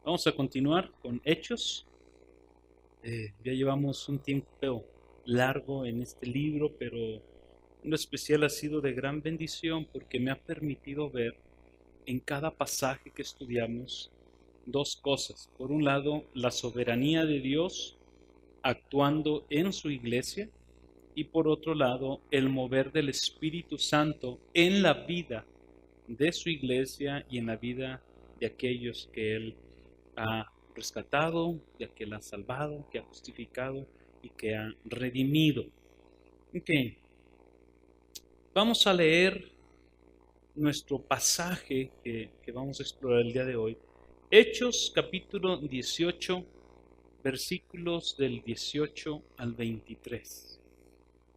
Vamos a continuar con Hechos. Ya llevamos un tiempo largo en este libro, pero en lo especial ha sido de gran bendición porque me ha permitido ver en cada pasaje que estudiamos dos cosas. Por un lado, la soberanía de Dios actuando en su iglesia y por otro lado, el mover del Espíritu Santo en la vida de su iglesia y en la vida de aquellos que Él ha rescatado, de que Él ha salvado, que ha justificado y que ha redimido. Ok, vamos a leer nuestro pasaje que vamos a explorar el día de hoy. Hechos capítulo 18, versículos del 18 al 23.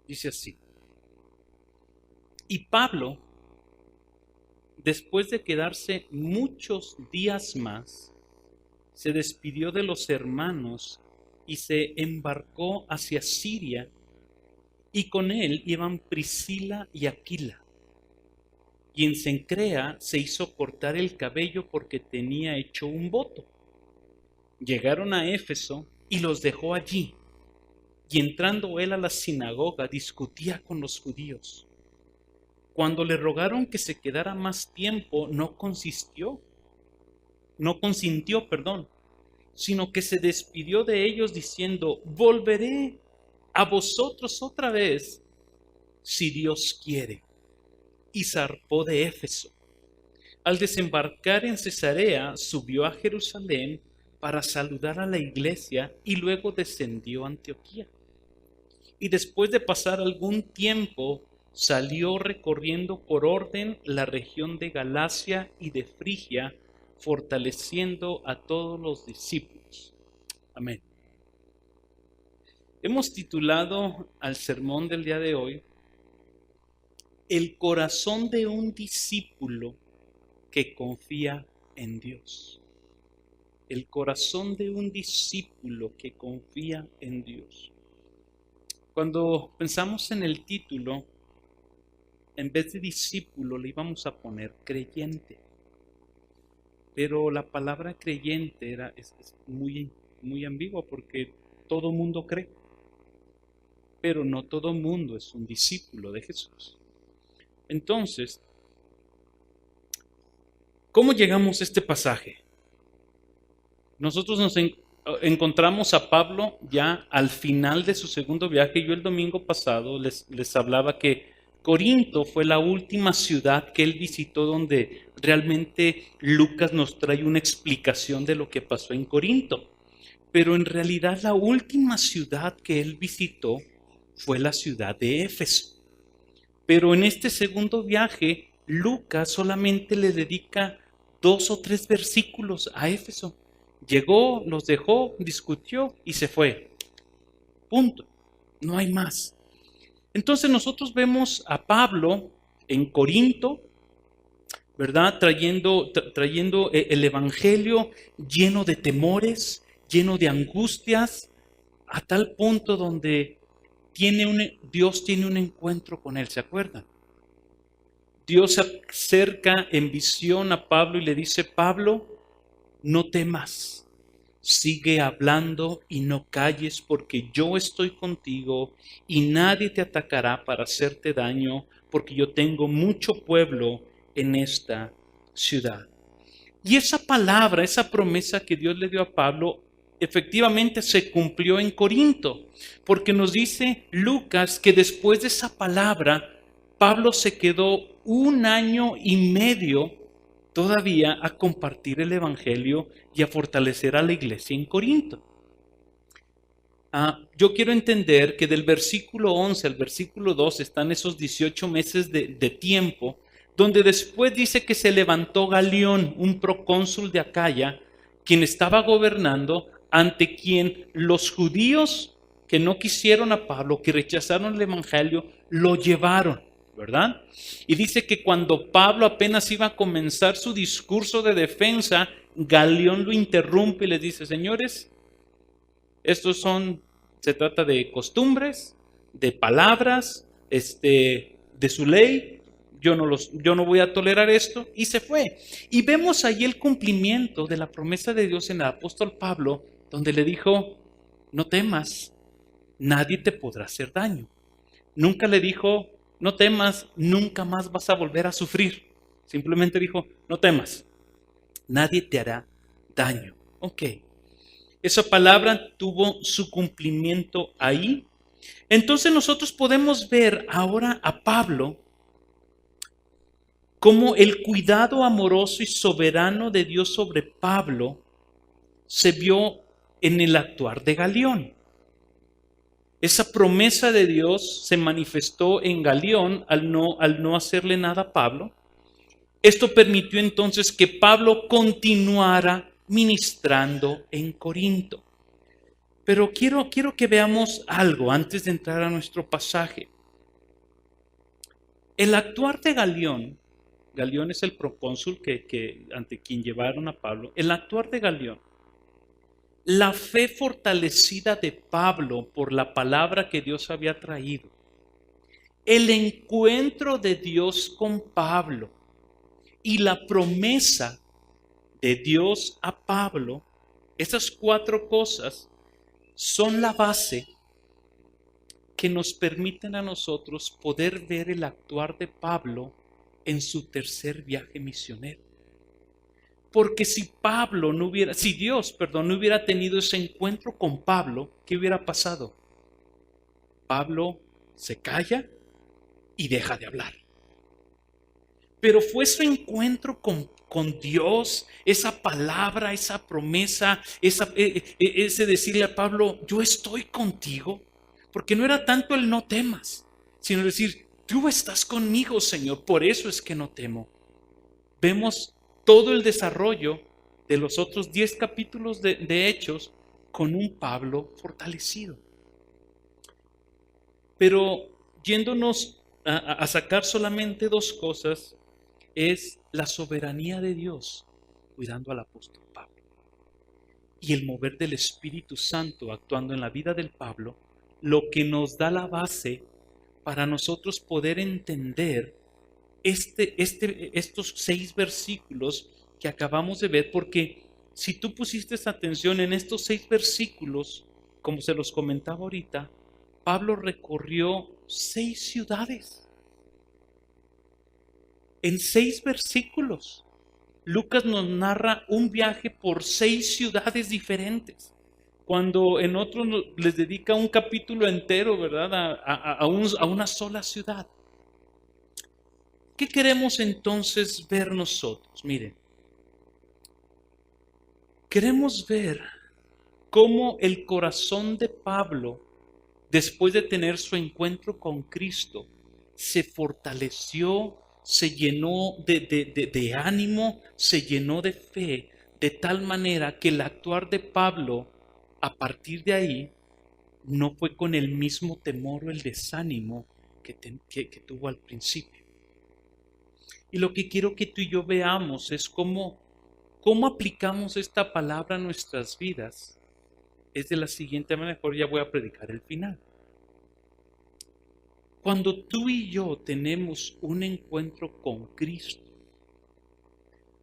Dice así: Y Pablo, después de quedarse muchos días más, se despidió de los hermanos y se embarcó hacia Siria, y con él iban Priscila y Aquila. Y en Cencrea se hizo cortar el cabello porque tenía hecho un voto. Llegaron a Éfeso y los dejó allí, y entrando él a la sinagoga discutía con los judíos. Cuando le rogaron que se quedara más tiempo, no consintió, sino que se despidió de ellos diciendo: volveré a vosotros otra vez, si Dios quiere. Y zarpó de Éfeso. Al desembarcar en Cesarea, subió a Jerusalén para saludar a la iglesia y luego descendió a Antioquía. Y después de pasar algún tiempo, salió recorriendo por orden la región de Galacia y de Frigia, fortaleciendo a todos los discípulos. Amén. Hemos titulado al sermón del día de hoy: El corazón de un discípulo que confía en Dios. El corazón de un discípulo que confía en Dios. Cuando pensamos en el título, en vez de discípulo le íbamos a poner creyente. Pero la palabra creyente es muy ambigua porque todo mundo cree. Pero no todo mundo es un discípulo de Jesús. Entonces, ¿cómo llegamos a este pasaje? Nosotros nos encontramos a Pablo ya al final de su segundo viaje. Yo el domingo pasado les hablaba que Corinto fue la última ciudad que él visitó donde realmente Lucas nos trae una explicación de lo que pasó en Corinto. Pero en realidad la última ciudad que él visitó fue la ciudad de Éfeso. Pero en este segundo viaje, Lucas solamente le dedica 2 o 3 versículos a Éfeso. Llegó, los dejó, discutió y se fue. Punto. No hay más. Entonces nosotros vemos a Pablo en Corinto, ¿verdad? Trayendo el evangelio lleno de temores, lleno de angustias, a tal punto donde Dios tiene un encuentro con él, ¿se acuerdan? Dios se acerca en visión a Pablo y le dice: Pablo, no temas, sigue hablando y no calles, porque yo estoy contigo y nadie te atacará para hacerte daño, porque yo tengo mucho pueblo en esta ciudad. Y esa palabra, esa promesa que Dios le dio a Pablo, efectivamente se cumplió en Corinto, porque nos dice Lucas que después de esa palabra, Pablo se quedó 1 año y medio todavía a compartir el evangelio y a fortalecer a la iglesia en Corinto. Yo quiero entender que del versículo 11 al versículo 2 están esos 18 meses de tiempo, donde después dice que se levantó Galión, un procónsul de Acaya, quien estaba gobernando, ante quien los judíos que no quisieron a Pablo, que rechazaron el evangelio, lo llevaron, ¿verdad? Y dice que cuando Pablo apenas iba a comenzar su discurso de defensa, Galión lo interrumpe y les dice: señores, se trata de costumbres, de palabras, de su ley, yo no voy a tolerar esto, y se fue. Y vemos ahí el cumplimiento de la promesa de Dios en el apóstol Pablo, donde le dijo, no temas, nadie te podrá hacer daño. Nunca le dijo, no temas, nunca más vas a volver a sufrir. Simplemente dijo, no temas, nadie te hará daño. Ok, esa palabra tuvo su cumplimiento ahí. Entonces nosotros podemos ver ahora a Pablo como el cuidado amoroso y soberano de Dios sobre Pablo se vio en el actuar de Galión. Esa promesa de Dios se manifestó en Galión al no hacerle nada a Pablo. Esto permitió entonces que Pablo continuara ministrando en Corinto. Pero quiero que veamos algo antes de entrar a nuestro pasaje. El actuar de Galión es el procónsul ante quien llevaron a Pablo. El actuar de Galión, la fe fortalecida de Pablo por la palabra que Dios había traído, el encuentro de Dios con Pablo y la promesa de Dios a Pablo, esas 4 cosas son la base que nos permiten a nosotros poder ver el actuar de Pablo en su tercer viaje misionero. Porque si Dios no hubiera tenido ese encuentro con Pablo, ¿qué hubiera pasado? Pablo se calla y deja de hablar. Pero fue su encuentro con Dios, esa palabra, esa promesa, ese decirle a Pablo, yo estoy contigo. Porque no era tanto el no temas, sino decir, tú estás conmigo, Señor, por eso es que no temo. Vemos todo el desarrollo de los otros 10 capítulos de Hechos con un Pablo fortalecido. Pero yéndonos a sacar solamente 2 cosas, es la soberanía de Dios cuidando al apóstol Pablo y el mover del Espíritu Santo actuando en la vida del Pablo, lo que nos da la base para nosotros poder entender estos 6 versículos que acabamos de ver, porque si tú pusiste atención en estos 6 versículos, como se los comentaba ahorita, Pablo recorrió 6 ciudades. En 6 versículos, Lucas nos narra un viaje por 6 ciudades diferentes, cuando en otros les dedica un capítulo entero, ¿verdad? A una sola ciudad. ¿Qué queremos entonces ver nosotros? Miren, queremos ver cómo el corazón de Pablo, después de tener su encuentro con Cristo, se fortaleció, se llenó de ánimo, se llenó de fe, de tal manera que el actuar de Pablo, a partir de ahí, no fue con el mismo temor o el desánimo que tuvo al principio. Y lo que quiero que tú y yo veamos es cómo aplicamos esta palabra a nuestras vidas. Es de la siguiente manera, mejor ya voy a predicar el final. Cuando tú y yo tenemos un encuentro con Cristo,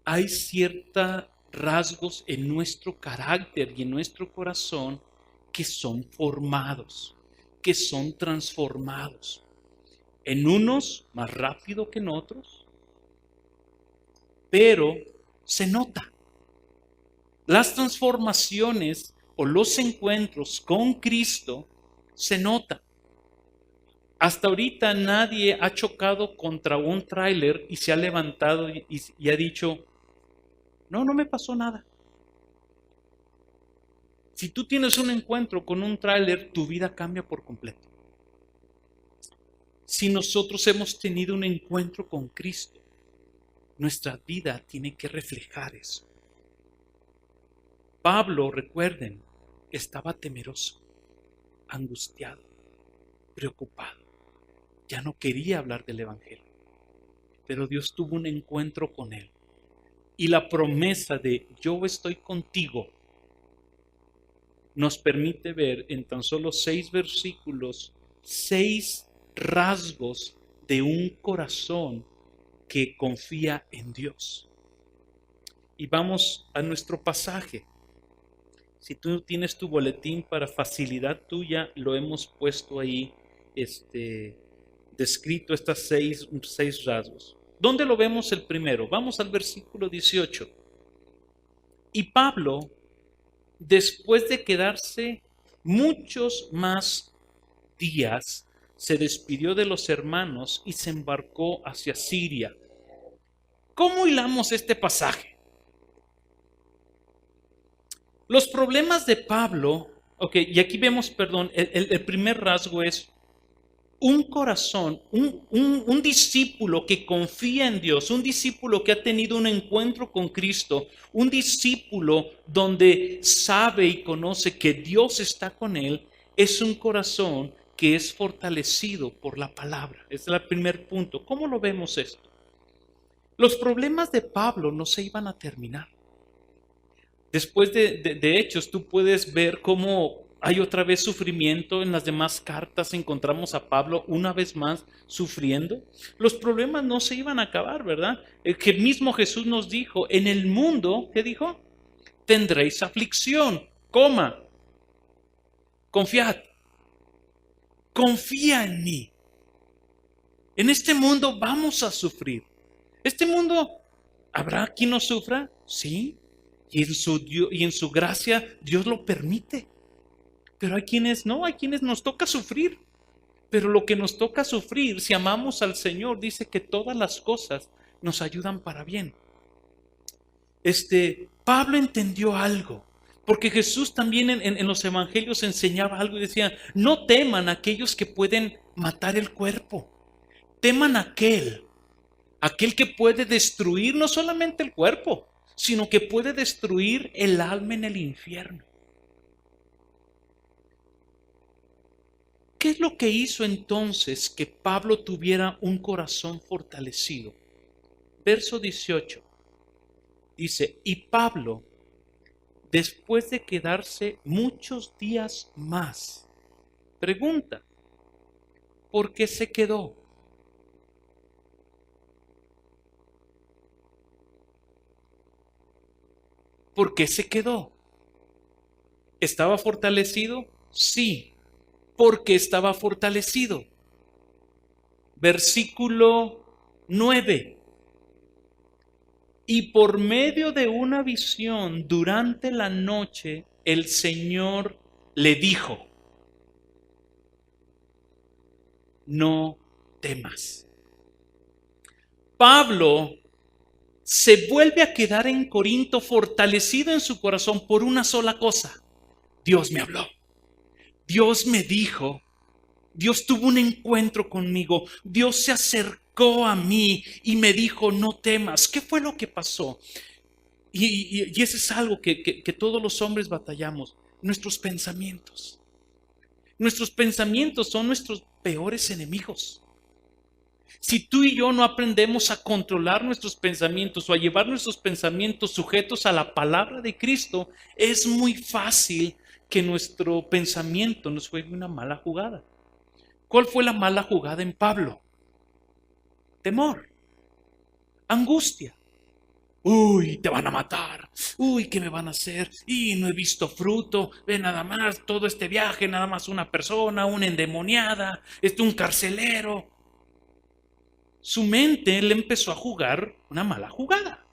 hay ciertos rasgos en nuestro carácter y en nuestro corazón que son formados, que son transformados. En unos más rápido que en otros, pero se nota. Las transformaciones o los encuentros con Cristo se notan. Hasta ahorita nadie ha chocado contra un tráiler y se ha levantado y ha dicho, no me pasó nada. Si tú tienes un encuentro con un tráiler, tu vida cambia por completo. Si nosotros hemos tenido un encuentro con Cristo, nuestra vida tiene que reflejar eso. Pablo, recuerden, estaba temeroso, angustiado, preocupado. Ya no quería hablar del Evangelio. Pero Dios tuvo un encuentro con él. Y la promesa de yo estoy contigo nos permite ver en tan solo 6 versículos, 6 rasgos de un corazón que confía en Dios. Y vamos a nuestro pasaje. Si tú tienes tu boletín, para facilidad tuya, lo hemos puesto ahí, descrito estas seis rasgos. ¿Dónde lo vemos el primero? Vamos al versículo 18. Y Pablo, después de quedarse muchos más días, se despidió de los hermanos y se embarcó hacia Siria. ¿Cómo hilamos este pasaje? Los problemas de Pablo, y aquí vemos, perdón, el primer rasgo es un corazón, un discípulo que confía en Dios, un discípulo que ha tenido un encuentro con Cristo, un discípulo donde sabe y conoce que Dios está con él, es un corazón que es fortalecido por la palabra. Ese es el primer punto. ¿Cómo lo vemos esto? Los problemas de Pablo no se iban a terminar. Después de Hechos, tú puedes ver cómo hay otra vez sufrimiento. En las demás cartas encontramos a Pablo una vez más sufriendo. Los problemas no se iban a acabar, ¿verdad? El que mismo Jesús nos dijo, en el mundo, ¿qué dijo? Tendréis aflicción, confiad, confía en mí. En este mundo vamos a sufrir. Este mundo, ¿habrá quien no sufra? Sí. Y en su gracia Dios lo permite. Pero hay quienes no, hay quienes nos toca sufrir. Pero lo que nos toca sufrir, si amamos al Señor, dice que todas las cosas nos ayudan para bien. Pablo entendió algo, porque Jesús también en los evangelios enseñaba algo y decía, no teman a aquellos que pueden matar el cuerpo, teman a aquel que puede destruir no solamente el cuerpo, sino que puede destruir el alma en el infierno. ¿Qué es lo que hizo entonces que Pablo tuviera un corazón fortalecido? Verso 18 dice, y Pablo, después de quedarse muchos días más, pregunta, ¿por qué se quedó? ¿Por qué se quedó? ¿Estaba fortalecido? Sí. ¿Por qué estaba fortalecido? Versículo 9. Y por medio de una visión durante la noche, el Señor le dijo, no temas. Pablo se vuelve a quedar en Corinto fortalecido en su corazón por una sola cosa. Dios me habló. Dios me dijo. Dios tuvo un encuentro conmigo. Dios se acercó a mí y me dijo, no temas. ¿Qué fue lo que pasó? Y eso es algo que todos los hombres batallamos. Nuestros pensamientos. Nuestros pensamientos son nuestros peores enemigos. Si tú y yo no aprendemos a controlar nuestros pensamientos o a llevar nuestros pensamientos sujetos a la palabra de Cristo, es muy fácil que nuestro pensamiento nos juegue una mala jugada. ¿Cuál fue la mala jugada en Pablo? Temor, angustia. Uy, te van a matar. Uy, ¿qué me van a hacer? Y no he visto fruto. Ve nada más, todo este viaje, nada más una persona, una endemoniada, un carcelero. Su mente le empezó a jugar una mala jugada.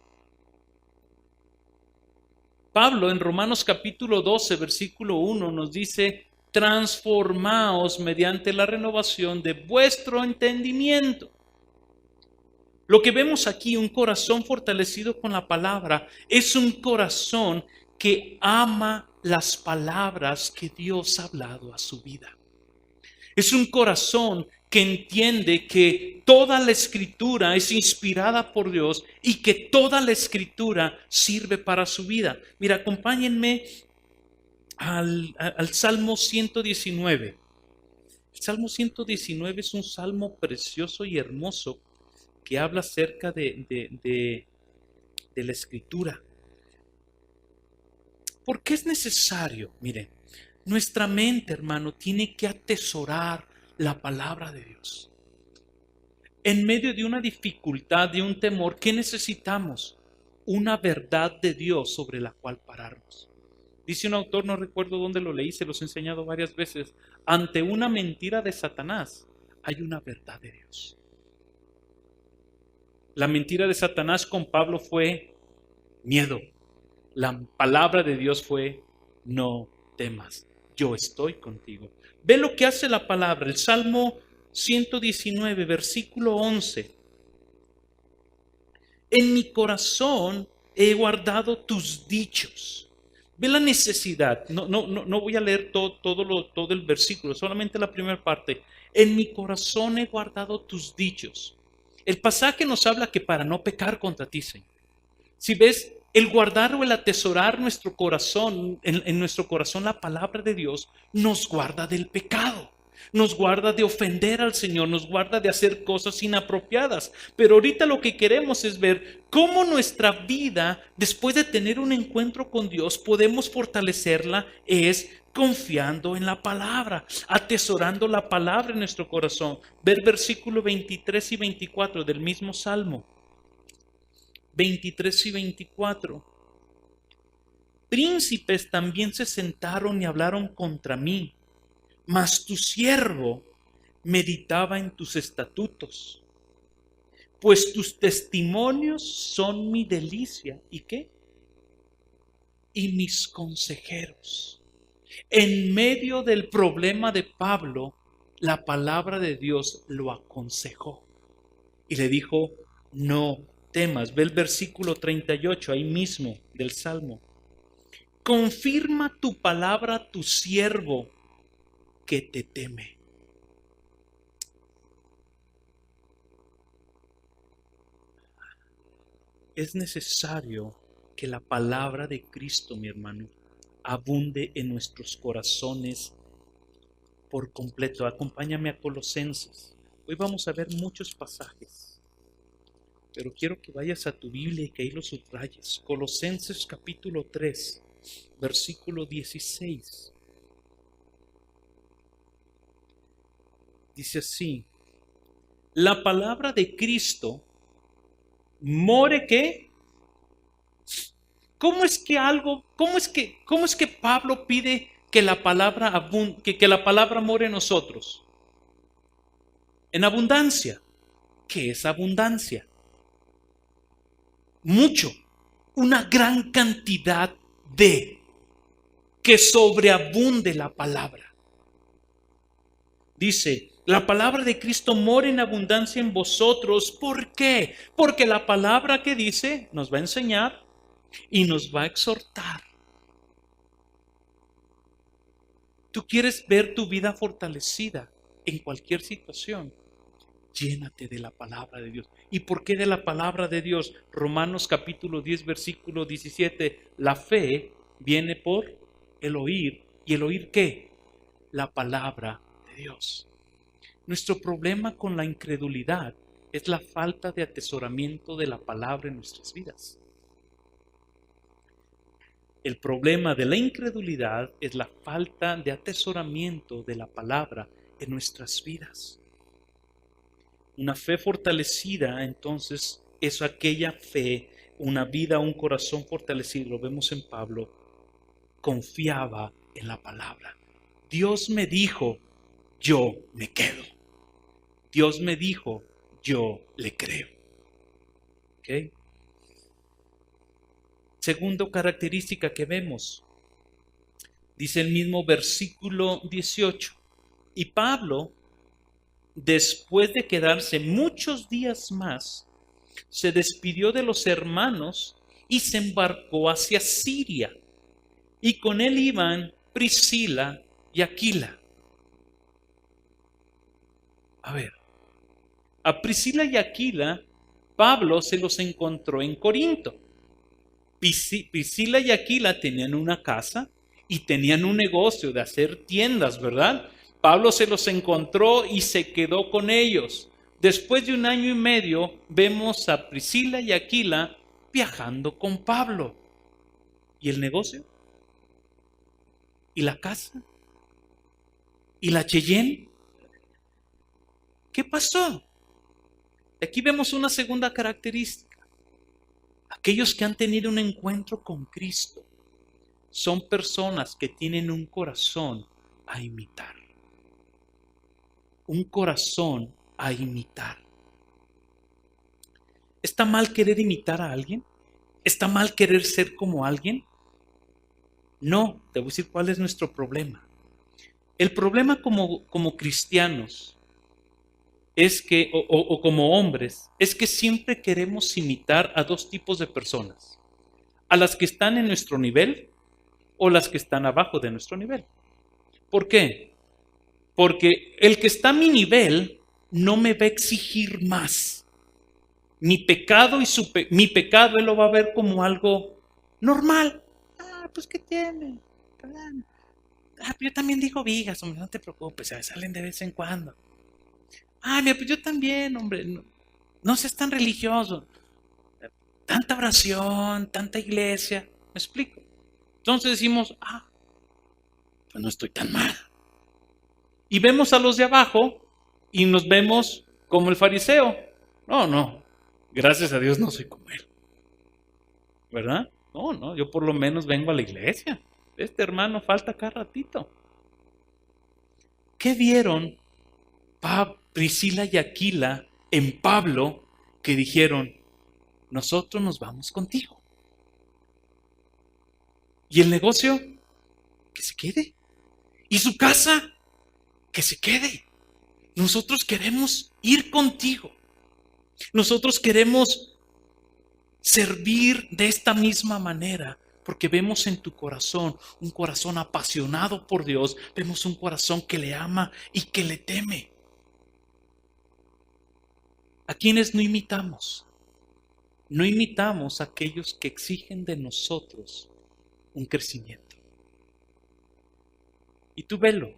Pablo en Romanos capítulo 12, versículo 1 nos dice, transformaos mediante la renovación de vuestro entendimiento. Lo que vemos aquí, un corazón fortalecido con la palabra, es un corazón que ama las palabras que Dios ha hablado a su vida. Es un corazón que entiende que toda la escritura es inspirada por Dios y que toda la escritura sirve para su vida. Mira, acompáñenme al Salmo 119. El Salmo 119 es un salmo precioso y hermoso que habla acerca de la escritura. ¿Por qué es necesario? Mire, nuestra mente, hermano, tiene que atesorar la palabra de Dios. en medio de una dificultad, de un temor, ¿qué necesitamos? Una verdad de Dios sobre la cual pararnos. Dice un autor, no recuerdo dónde lo leí, se los he enseñado varias veces, ante una mentira de Satanás hay una verdad de Dios. La mentira de Satanás con Pablo fue miedo. La palabra de Dios fue no temas, yo estoy contigo. Ve lo que hace la palabra, el Salmo 119, versículo 11. En mi corazón he guardado tus dichos. Ve la necesidad. No voy a leer todo el versículo, solamente la primera parte. En mi corazón he guardado tus dichos. El pasaje nos habla que para no pecar contra ti, Señor. Si ves, el guardar o el atesorar nuestro corazón, en nuestro corazón la palabra de Dios, nos guarda del pecado. Nos guarda de ofender al Señor, nos guarda de hacer cosas inapropiadas. Pero ahorita lo que queremos es ver cómo nuestra vida, después de tener un encuentro con Dios, podemos fortalecerla, es confiando en la palabra, atesorando la palabra en nuestro corazón. Ver versículo 23 y 24 del mismo Salmo. 23 y 24. Príncipes también se sentaron y hablaron contra mí, mas tu siervo meditaba en tus estatutos, pues tus testimonios son mi delicia. ¿Y qué? Y mis consejeros. En medio del problema de Pablo, la palabra de Dios lo aconsejó y le dijo, no temas. Ve el versículo 38 ahí mismo del Salmo. Confirma tu palabra a tu siervo que te teme. Es necesario que la palabra de Cristo, mi hermano, abunde en nuestros corazones por completo. Acompáñame a Colosenses. Hoy vamos a ver muchos pasajes, pero quiero que vayas a tu Biblia y que ahí lo subrayes. Colosenses capítulo 3, versículo 16. Dice así, la palabra de Cristo more ¿qué? ¿Cómo es que Pablo pide que la palabra que la palabra more en nosotros? En abundancia. ¿Qué es abundancia? Mucho, una gran cantidad de, que sobreabunde la palabra. Dice, la palabra de Cristo mora en abundancia en vosotros. ¿Por qué? Porque la palabra que dice nos va a enseñar y nos va a exhortar. Tú quieres ver tu vida fortalecida en cualquier situación. Llénate de la palabra de Dios. ¿Y por qué de la palabra de Dios? Romanos capítulo 10, versículo 17. La fe viene por el oír. ¿Y el oír qué? La palabra de Dios. Nuestro problema con la incredulidad es la falta de atesoramiento de la palabra en nuestras vidas. El problema de la incredulidad es la falta de atesoramiento de la palabra en nuestras vidas. Una fe fortalecida, entonces, es aquella fe, una vida, un corazón fortalecido, lo vemos en Pablo, confiaba en la palabra. Dios me dijo, yo me quedo. Dios me dijo, yo le creo. ¿Ok? Segunda característica que vemos, dice el mismo versículo 18, y Pablo, después de quedarse muchos días más, se despidió de los hermanos y se embarcó hacia Siria. Y con él iban Priscila y Aquila. A ver, a Priscila y Aquila, Pablo se los encontró en Corinto. Priscila y Aquila tenían una casa y tenían un negocio de hacer tiendas, ¿verdad? Pablo se los encontró y se quedó con ellos. Después de 1 año y medio, vemos a Priscila y Aquila viajando con Pablo. ¿Y el negocio? ¿Y la casa? ¿Y la Cheyenne? ¿Qué pasó? Aquí vemos una segunda característica. Aquellos que han tenido un encuentro con Cristo son personas que tienen un corazón a imitar. Un corazón a imitar. ¿Está mal querer imitar a alguien? ¿Está mal querer ser como alguien? No, te voy a decir cuál es nuestro problema. El problema como cristianos es que, o como hombres, es que siempre queremos imitar a dos tipos de personas. A las que están en nuestro nivel o las que están abajo de nuestro nivel. ¿Por qué? Porque el que está a mi nivel no me va a exigir más. Mi pecado y mi pecado él lo va a ver como algo normal. Ah, pues ¿qué tiene? Ah, yo también digo vigas, hombre, no te preocupes, salen de vez en cuando. Ah, mira, pues yo también, hombre, no seas tan religioso. Tanta oración, tanta iglesia, ¿me explico? Entonces decimos, pues no estoy tan mal. Y vemos a los de abajo y nos vemos como el fariseo. No, gracias a Dios no soy como él. ¿Verdad? No, yo por lo menos vengo a la iglesia. Este hermano falta cada ratito. ¿Qué vieron Priscila y Aquila en Pablo que dijeron, nosotros nos vamos contigo? ¿Y el negocio? Que se quede. ¿Y su casa? Que se quede. Nosotros queremos ir contigo. Nosotros queremos servir de esta misma manera, porque vemos en tu corazón un corazón apasionado por Dios, vemos un corazón que le ama y que le teme. ¿A quienes no imitamos? No imitamos a aquellos que exigen de nosotros un crecimiento. Y tú velo.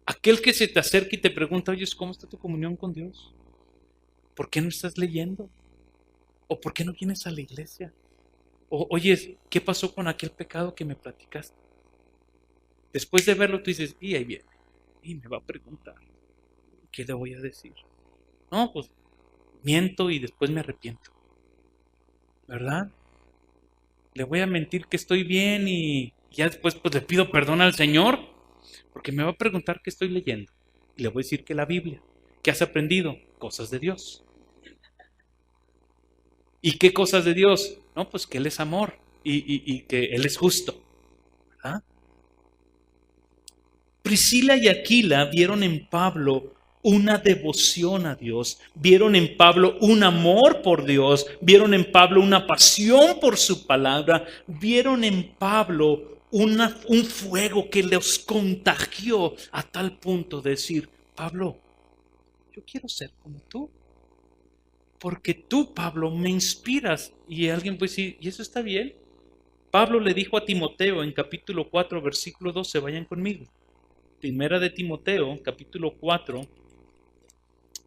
Aquel que se te acerca y te pregunta, oye, ¿cómo está tu comunión con Dios? ¿Por qué no estás leyendo? ¿O por qué no vienes a la iglesia? O, oye, ¿qué pasó con aquel pecado que me platicaste? Después de verlo, tú dices, y ahí viene. Y me va a preguntar, ¿qué le voy a decir? No, pues miento y después me arrepiento. ¿Verdad? Le voy a mentir que estoy bien y ya después pues le pido perdón al Señor, porque me va a preguntar qué estoy leyendo. Y le voy a decir que la Biblia. ¿Qué has aprendido? Cosas de Dios. ¿Y qué cosas de Dios? No, pues que Él es amor y que Él es justo. ¿Verdad? Priscila y Aquila vieron en Pablo una devoción a Dios, vieron en Pablo un amor por Dios, vieron en Pablo una pasión por su palabra, vieron en Pablo un fuego que los contagió a tal punto de decir, Pablo, yo quiero ser como tú, porque tú, Pablo, me inspiras. Y alguien puede decir, ¿y eso está bien? Pablo le dijo a Timoteo en capítulo 4, versículo 12, vayan conmigo. Primera de Timoteo, capítulo 4,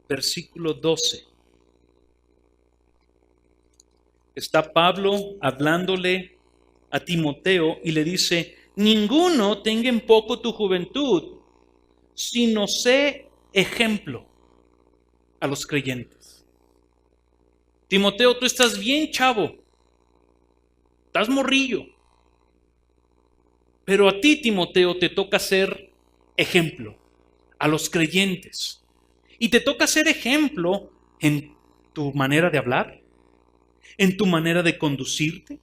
versículo 12. Está Pablo hablándole a Timoteo y le dice, ninguno tenga en poco tu juventud, sino sé ejemplo a los creyentes. Timoteo, tú estás bien chavo, estás morrillo, pero a ti, Timoteo, te toca ser ejemplo a los creyentes. Y te toca ser ejemplo en tu manera de hablar, en tu manera de conducirte,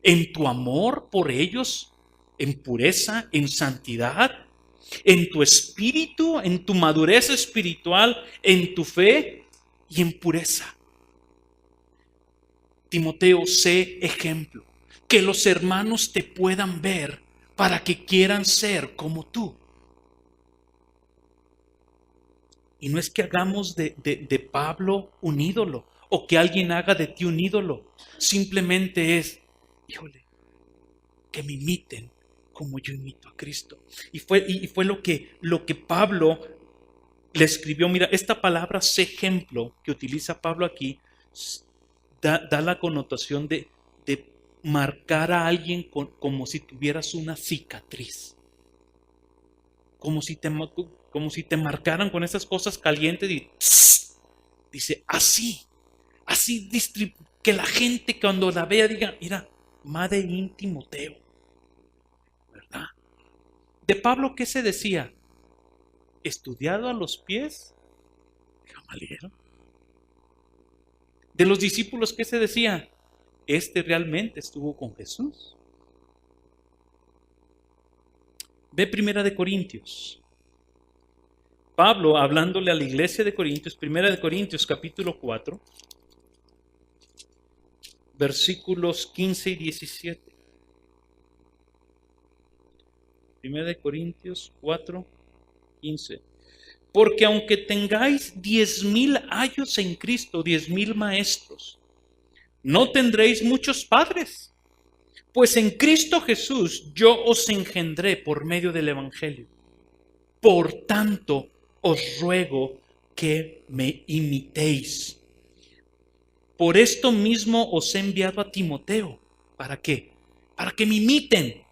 en tu amor por ellos, en pureza, en santidad, en tu espíritu, en tu madurez espiritual, en tu fe y en pureza. Timoteo, sé ejemplo, que los hermanos te puedan ver para que quieran ser como tú. Y no es que hagamos de Pablo un ídolo o que alguien haga de ti un ídolo. Simplemente es, híjole, que me imiten como yo imito a Cristo. Y fue lo que Pablo le escribió. Mira, esta palabra sé ejemplo que utiliza Pablo aquí da la connotación de marcar a alguien como si tuvieras una cicatriz. Como si te marcaran con esas cosas calientes y Dice, así, que la gente cuando la vea diga, mira, Made in Timoteo, ¿verdad? De Pablo, ¿qué se decía? Estudiado a los pies de Gamaliel. De los discípulos, ¿qué se decía? Este realmente estuvo con Jesús. Ve Primera de Corintios. Pablo, hablándole a la iglesia de Corintios, Primera de Corintios capítulo 4, versículos 15 y 17. Primera de Corintios 4, 15. Porque aunque tengáis 10,000 ayos en Cristo, 10,000 maestros, no tendréis muchos padres. Pues en Cristo Jesús yo os engendré por medio del Evangelio. Por tanto, os ruego que me imitéis. Por esto mismo os he enviado a Timoteo. ¿Para qué? Para que me imiten,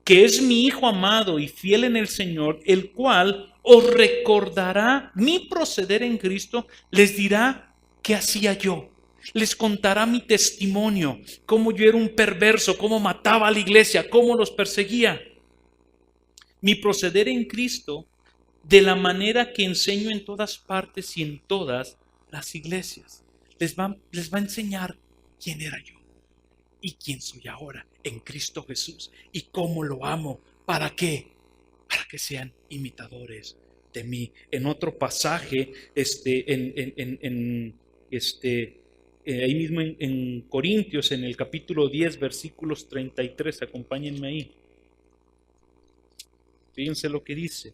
que es mi hijo amado y fiel en el Señor, el cual os recordará mi proceder en Cristo, les dirá qué hacía yo. Les contará mi testimonio, cómo yo era un perverso, cómo mataba a la iglesia, cómo los perseguía. Mi proceder en Cristo, de la manera que enseño en todas partes y en todas las iglesias. Les va a enseñar quién era yo y quién soy ahora en Cristo Jesús y cómo lo amo. ¿Para qué? Para que sean imitadores de mí. En otro pasaje, ahí mismo en Corintios, en el capítulo 10, versículos 33, acompáñenme ahí. Fíjense lo que dice.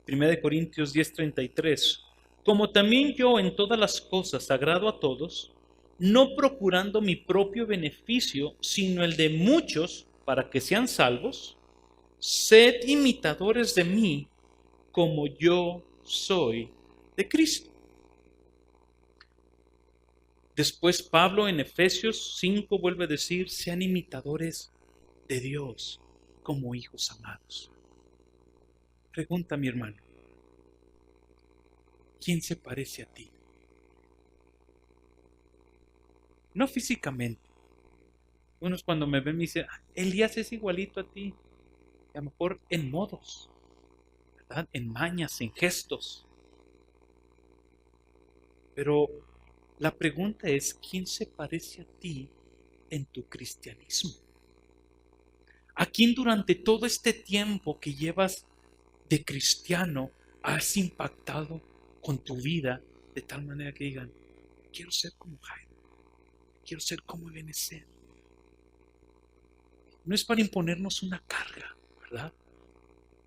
1 Corintios 10, 33. Como también yo en todas las cosas agrado a todos, no procurando mi propio beneficio, sino el de muchos, para que sean salvos, sed imitadores de mí, como yo soy de Cristo. Después Pablo en Efesios 5 vuelve a decir, sean imitadores de Dios como hijos amados. Pregunta mi hermano, ¿quién se parece a ti? No físicamente. Unos cuando me ven me dicen, Elías es igualito a ti. A lo mejor en modos, ¿verdad? En mañas, en gestos. Pero la pregunta es, ¿quién se parece a ti en tu cristianismo? ¿A quién durante todo este tiempo que llevas de cristiano has impactado con tu vida de tal manera que digan, quiero ser como Jairo, quiero ser como Ebenezer? No es para imponernos una carga, ¿verdad?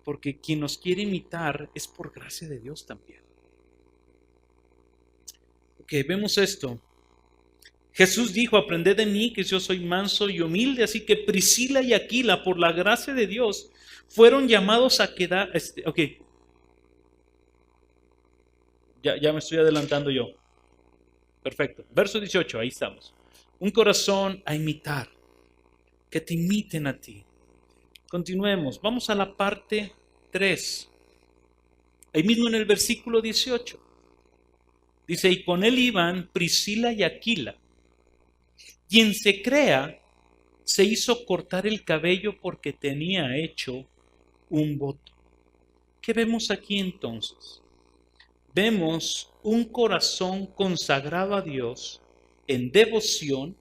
Porque quien nos quiere imitar es por gracia de Dios también. Ok, vemos esto. Jesús dijo, aprended de mí que yo soy manso y humilde, así que Priscila y Aquila, por la gracia de Dios, fueron llamados a quedar, ok, ya me estoy adelantando yo. Perfecto, verso 18, ahí estamos. Un corazón a imitar, que te imiten a ti. Continuemos, vamos a la parte 3. Ahí mismo en el versículo 18. Dice, y con él iban Priscila y Aquila. Quien se crea se hizo cortar el cabello porque tenía hecho un voto. ¿Qué vemos aquí entonces? Vemos un corazón consagrado a Dios en devoción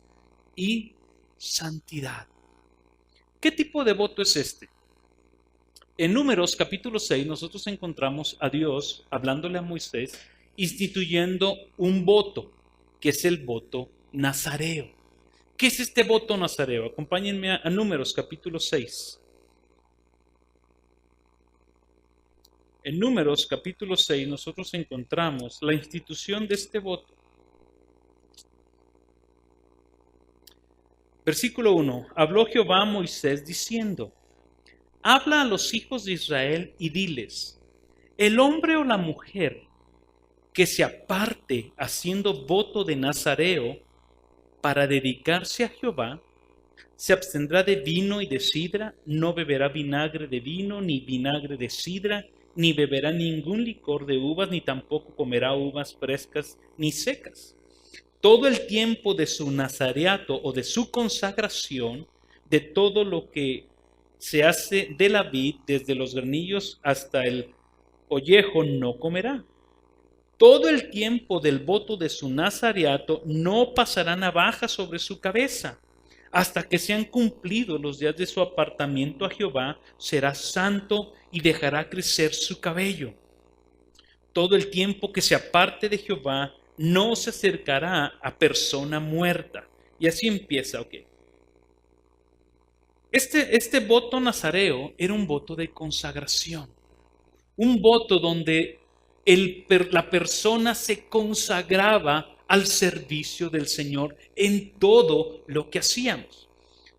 y santidad. ¿Qué tipo de voto es este? En Números capítulo 6 nosotros encontramos a Dios hablándole a Moisés, instituyendo un voto, que es el voto nazareo. ¿Qué es este voto nazareo? Acompáñenme a Números capítulo 6. En Números capítulo 6 nosotros encontramos la institución de este voto. Versículo 1. Habló Jehová a Moisés diciendo, habla a los hijos de Israel y diles, el hombre o la mujer que se aparte haciendo voto de nazareo para dedicarse a Jehová, se abstendrá de vino y de sidra, no beberá vinagre de vino ni vinagre de sidra, ni beberá ningún licor de uvas, ni tampoco comerá uvas frescas ni secas. Todo el tiempo de su nazareato o de su consagración, de todo lo que se hace de la vid, desde los granillos hasta el ollejo, no comerá. Todo el tiempo del voto de su nazareato no pasará navaja sobre su cabeza. Hasta que sean cumplidos los días de su apartamiento a Jehová, será santo y dejará crecer su cabello. Todo el tiempo que se aparte de Jehová, no se acercará a persona muerta. Y así empieza, ok. Este voto nazareo era un voto de consagración. Un voto donde la persona se consagraba al servicio del Señor en todo lo que hacíamos.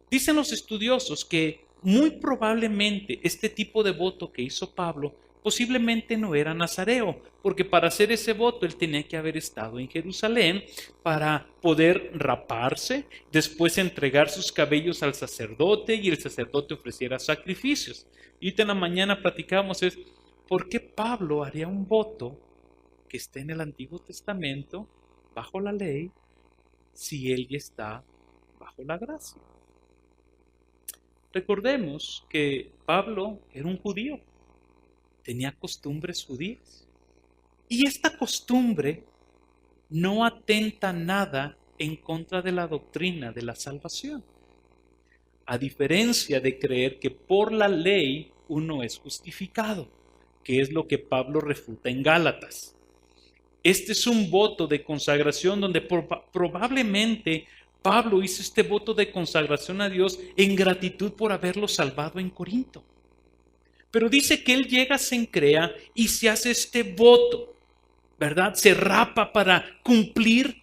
Dicen los estudiosos que muy probablemente este tipo de voto que hizo Pablo posiblemente no era nazareo, porque para hacer ese voto él tenía que haber estado en Jerusalén para poder raparse, después entregar sus cabellos al sacerdote y el sacerdote ofreciera sacrificios. Y ahorita en la mañana platicamos ¿por qué Pablo haría un voto que esté en el Antiguo Testamento bajo la ley si él ya está bajo la gracia? Recordemos que Pablo era un judío, tenía costumbres judías. Y esta costumbre no atenta nada en contra de la doctrina de la salvación. A diferencia de creer que por la ley uno es justificado, que es lo que Pablo refuta en Gálatas. Este es un voto de consagración donde probablemente Pablo hizo este voto de consagración a Dios en gratitud por haberlo salvado en Corinto. Pero dice que él llega a Cencrea y se hace este voto, ¿verdad? Se rapa para cumplir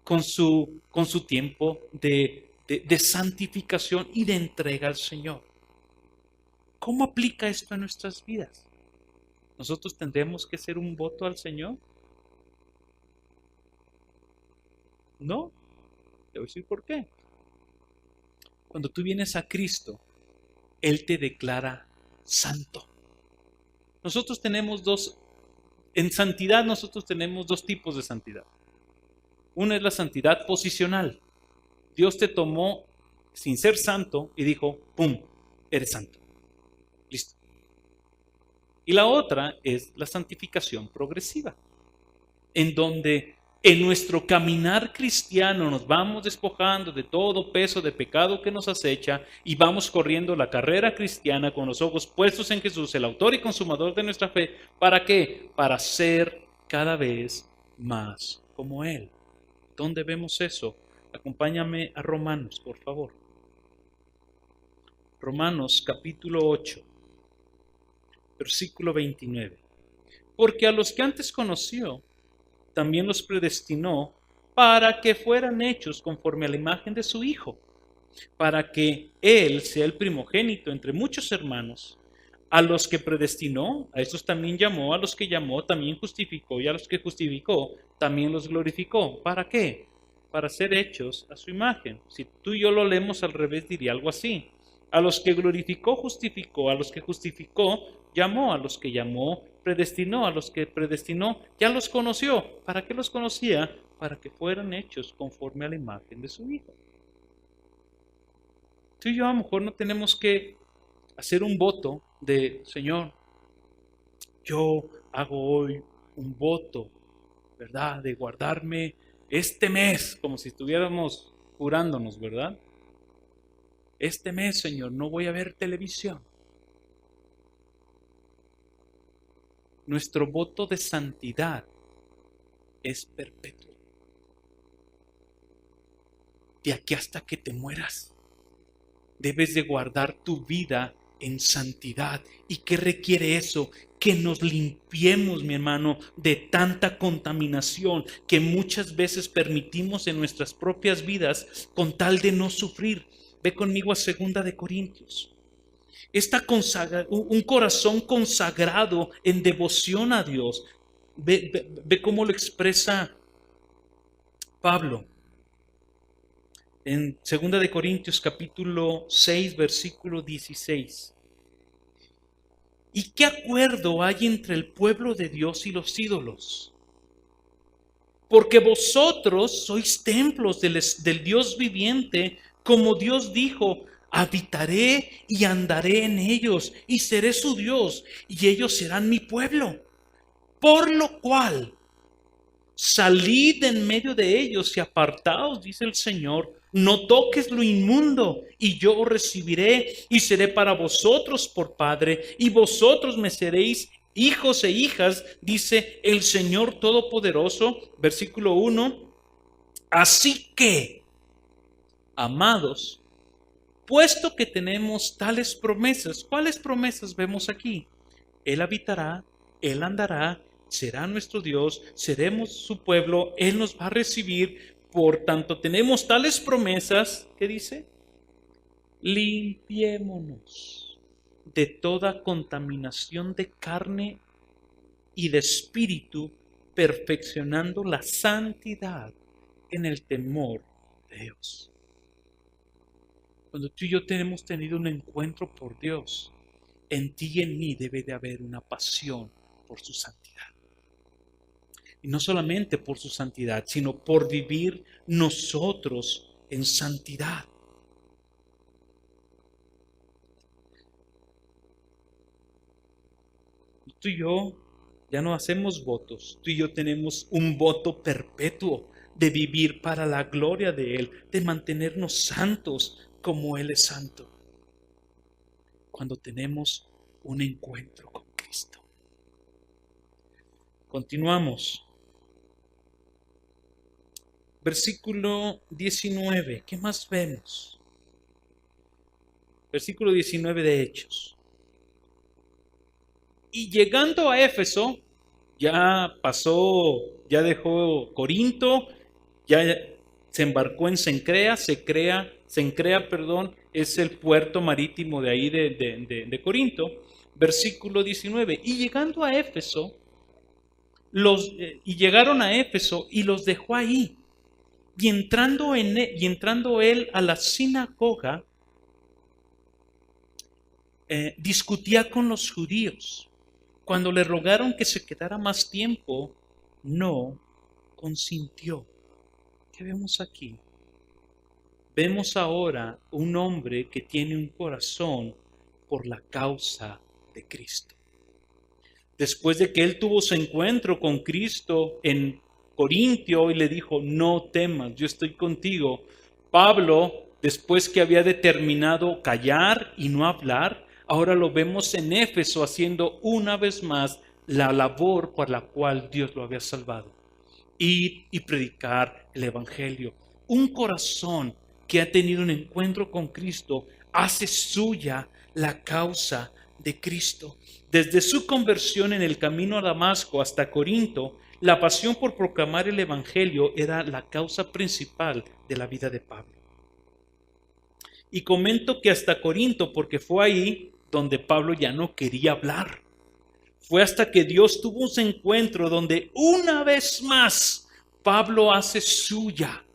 con su tiempo de santificación y de entrega al Señor. ¿Cómo aplica esto a nuestras vidas? ¿Nosotros tendremos que hacer un voto al Señor? No. Te voy a decir por qué. Cuando tú vienes a Cristo, Él te declara santo. Nosotros tenemos en santidad nosotros tenemos dos tipos de santidad. Una es la santidad posicional. Dios te tomó sin ser santo y dijo, ¡pum!, eres santo. Listo. Y la otra es la santificación progresiva, en donde en nuestro caminar cristiano nos vamos despojando de todo peso de pecado que nos acecha y vamos corriendo la carrera cristiana con los ojos puestos en Jesús, el autor y consumador de nuestra fe. ¿Para qué? Para ser cada vez más como Él. ¿Dónde vemos eso? Acompáñame a Romanos, por favor. Romanos capítulo 8, versículo 29. Porque a los que antes conoció, también los predestinó para que fueran hechos conforme a la imagen de su Hijo, para que Él sea el primogénito entre muchos hermanos. A los que predestinó, a estos también llamó, a los que llamó también justificó, y a los que justificó también los glorificó. ¿Para qué? Para ser hechos a su imagen. Si tú y yo lo leemos al revés, diría algo así. A los que glorificó, justificó, a los que justificó, llamó, a los que llamó, predestinó, a los que predestinó, ya los conoció. ¿Para qué los conocía? Para que fueran hechos conforme a la imagen de su Hijo. Tú y yo a lo mejor no tenemos que hacer un voto de, Señor, yo hago hoy un voto, ¿verdad? De guardarme este mes, como si estuviéramos jurándonos, ¿verdad? Este mes, Señor, no voy a ver televisión. Nuestro voto de santidad es perpetuo. De aquí hasta que te mueras, debes de guardar tu vida en santidad. ¿Y qué requiere eso? Que nos limpiemos, mi hermano, de tanta contaminación que muchas veces permitimos en nuestras propias vidas con tal de no sufrir. Ve conmigo a 2 de Corintios. Un corazón consagrado en devoción a Dios. Ve cómo lo expresa Pablo. En 2 de Corintios capítulo 6, versículo 16. ¿Y qué acuerdo hay entre el pueblo de Dios y los ídolos? Porque vosotros sois templos del Dios viviente, como Dios dijo, habitaré y andaré en ellos, y seré su Dios, y ellos serán mi pueblo. Por lo cual, salid en medio de ellos y apartaos, dice el Señor, no toques lo inmundo, y yo os recibiré, y seré para vosotros por Padre, y vosotros me seréis hijos e hijas, dice el Señor Todopoderoso, versículo 1. Así que, amados, puesto que tenemos tales promesas, ¿cuáles promesas vemos aquí? Él habitará, Él andará, será nuestro Dios, seremos su pueblo, Él nos va a recibir. Por tanto, tenemos tales promesas, ¿qué dice? Limpiémonos de toda contaminación de carne y de espíritu, perfeccionando la santidad en el temor de Dios. Cuando tú y yo tenemos tenido un encuentro por Dios, en ti y en mí debe de haber una pasión por su santidad. Y no solamente por su santidad, sino por vivir nosotros en santidad. Tú y yo ya no hacemos votos, tú y yo tenemos un voto perpetuo de vivir para la gloria de Él, de mantenernos santos como Él es santo. Cuando tenemos un encuentro con Cristo. Continuamos. Versículo 19. ¿Qué más vemos? Versículo 19 de Hechos. Y llegando a Éfeso, ya pasó, ya dejó Corinto, ya se embarcó en Cencrea, es el puerto marítimo de ahí de Corinto. Versículo 19. Y llegando a Éfeso, y llegaron a Éfeso y los dejó ahí. Y entrando él a la sinagoga, discutía con los judíos. Cuando le rogaron que se quedara más tiempo, no consintió. ¿Qué vemos aquí? Vemos ahora un hombre que tiene un corazón por la causa de Cristo. Después de que él tuvo su encuentro con Cristo en Corintio y le dijo, no temas, yo estoy contigo. Pablo, después que había determinado callar y no hablar, ahora lo vemos en Éfeso haciendo una vez más la labor por la cual Dios lo había salvado. Ir y predicar el Evangelio. Un corazón que ha tenido un encuentro con Cristo hace suya la causa de Cristo. Desde su conversión en el camino a Damasco hasta Corinto, la pasión por proclamar el Evangelio era la causa principal de la vida de Pablo. Y comento que hasta Corinto, porque fue ahí donde Pablo ya no quería hablar. Fue hasta que Dios tuvo un encuentro donde una vez más Pablo hace suya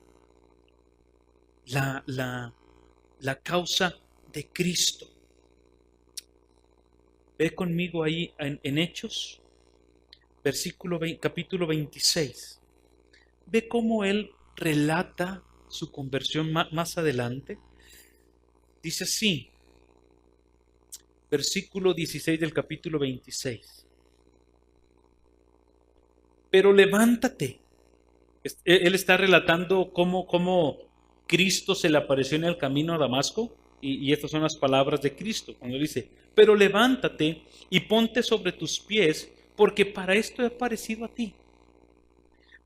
la causa de Cristo. Ve conmigo ahí en Hechos, capítulo 26. Ve cómo él relata su conversión más adelante. Dice así, versículo 16 del capítulo 26. Pero levántate. Él está relatando cómo Cristo se le apareció en el camino a Damasco. Y estas son las palabras de Cristo, cuando dice, pero levántate y ponte sobre tus pies, porque para esto he aparecido a ti,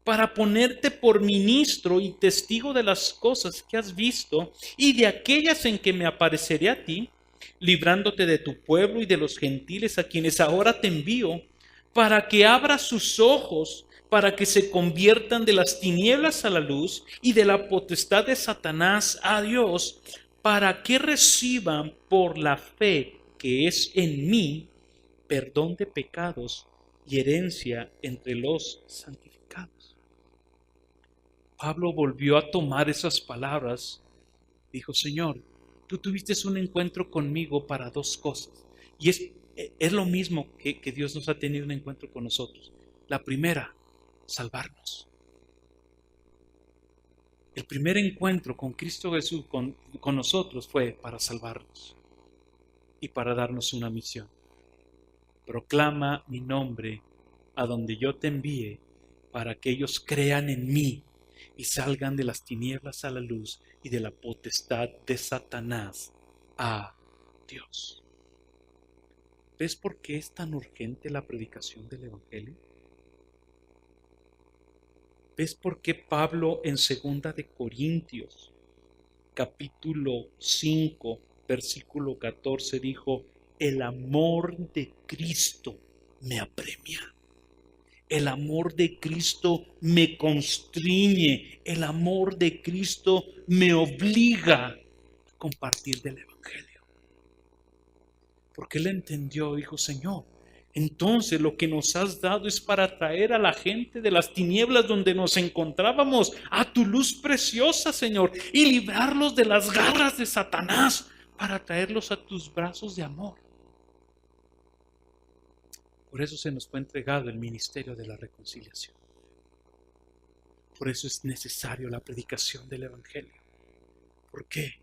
para ponerte por ministro y testigo de las cosas que has visto y de aquellas en que me apareceré a ti, librándote de tu pueblo y de los gentiles a quienes ahora te envío, para que abras sus ojos, para que se conviertan de las tinieblas a la luz y de la potestad de Satanás a Dios, para que reciban por la fe que es en mí perdón de pecados y herencia entre los santificados. Pablo volvió a tomar esas palabras. Dijo, Señor, tú tuviste un encuentro conmigo para dos cosas. Y es Es lo mismo que Dios nos ha tenido un encuentro con nosotros. La primera, salvarnos. El primer encuentro con Cristo Jesús, con nosotros, fue para salvarnos y para darnos una misión. Proclama mi nombre a donde yo te envíe, para que ellos crean en mí y salgan de las tinieblas a la luz y de la potestad de Satanás a Dios. ¿Ves por qué es tan urgente la predicación del Evangelio? ¿Ves por qué Pablo en 2 de Corintios, capítulo 5, versículo 14 dijo: el amor de Cristo me apremia, el amor de Cristo me constriñe, el amor de Cristo me obliga a compartir del Evangelio? Porque él entendió, dijo: Señor, entonces lo que nos has dado es para traer a la gente de las tinieblas donde nos encontrábamos a tu luz preciosa, Señor, y librarlos de las garras de Satanás, para traerlos a tus brazos de amor. Por eso se nos fue entregado el ministerio de la reconciliación. Por eso es necesario la predicación del Evangelio. ¿Por qué?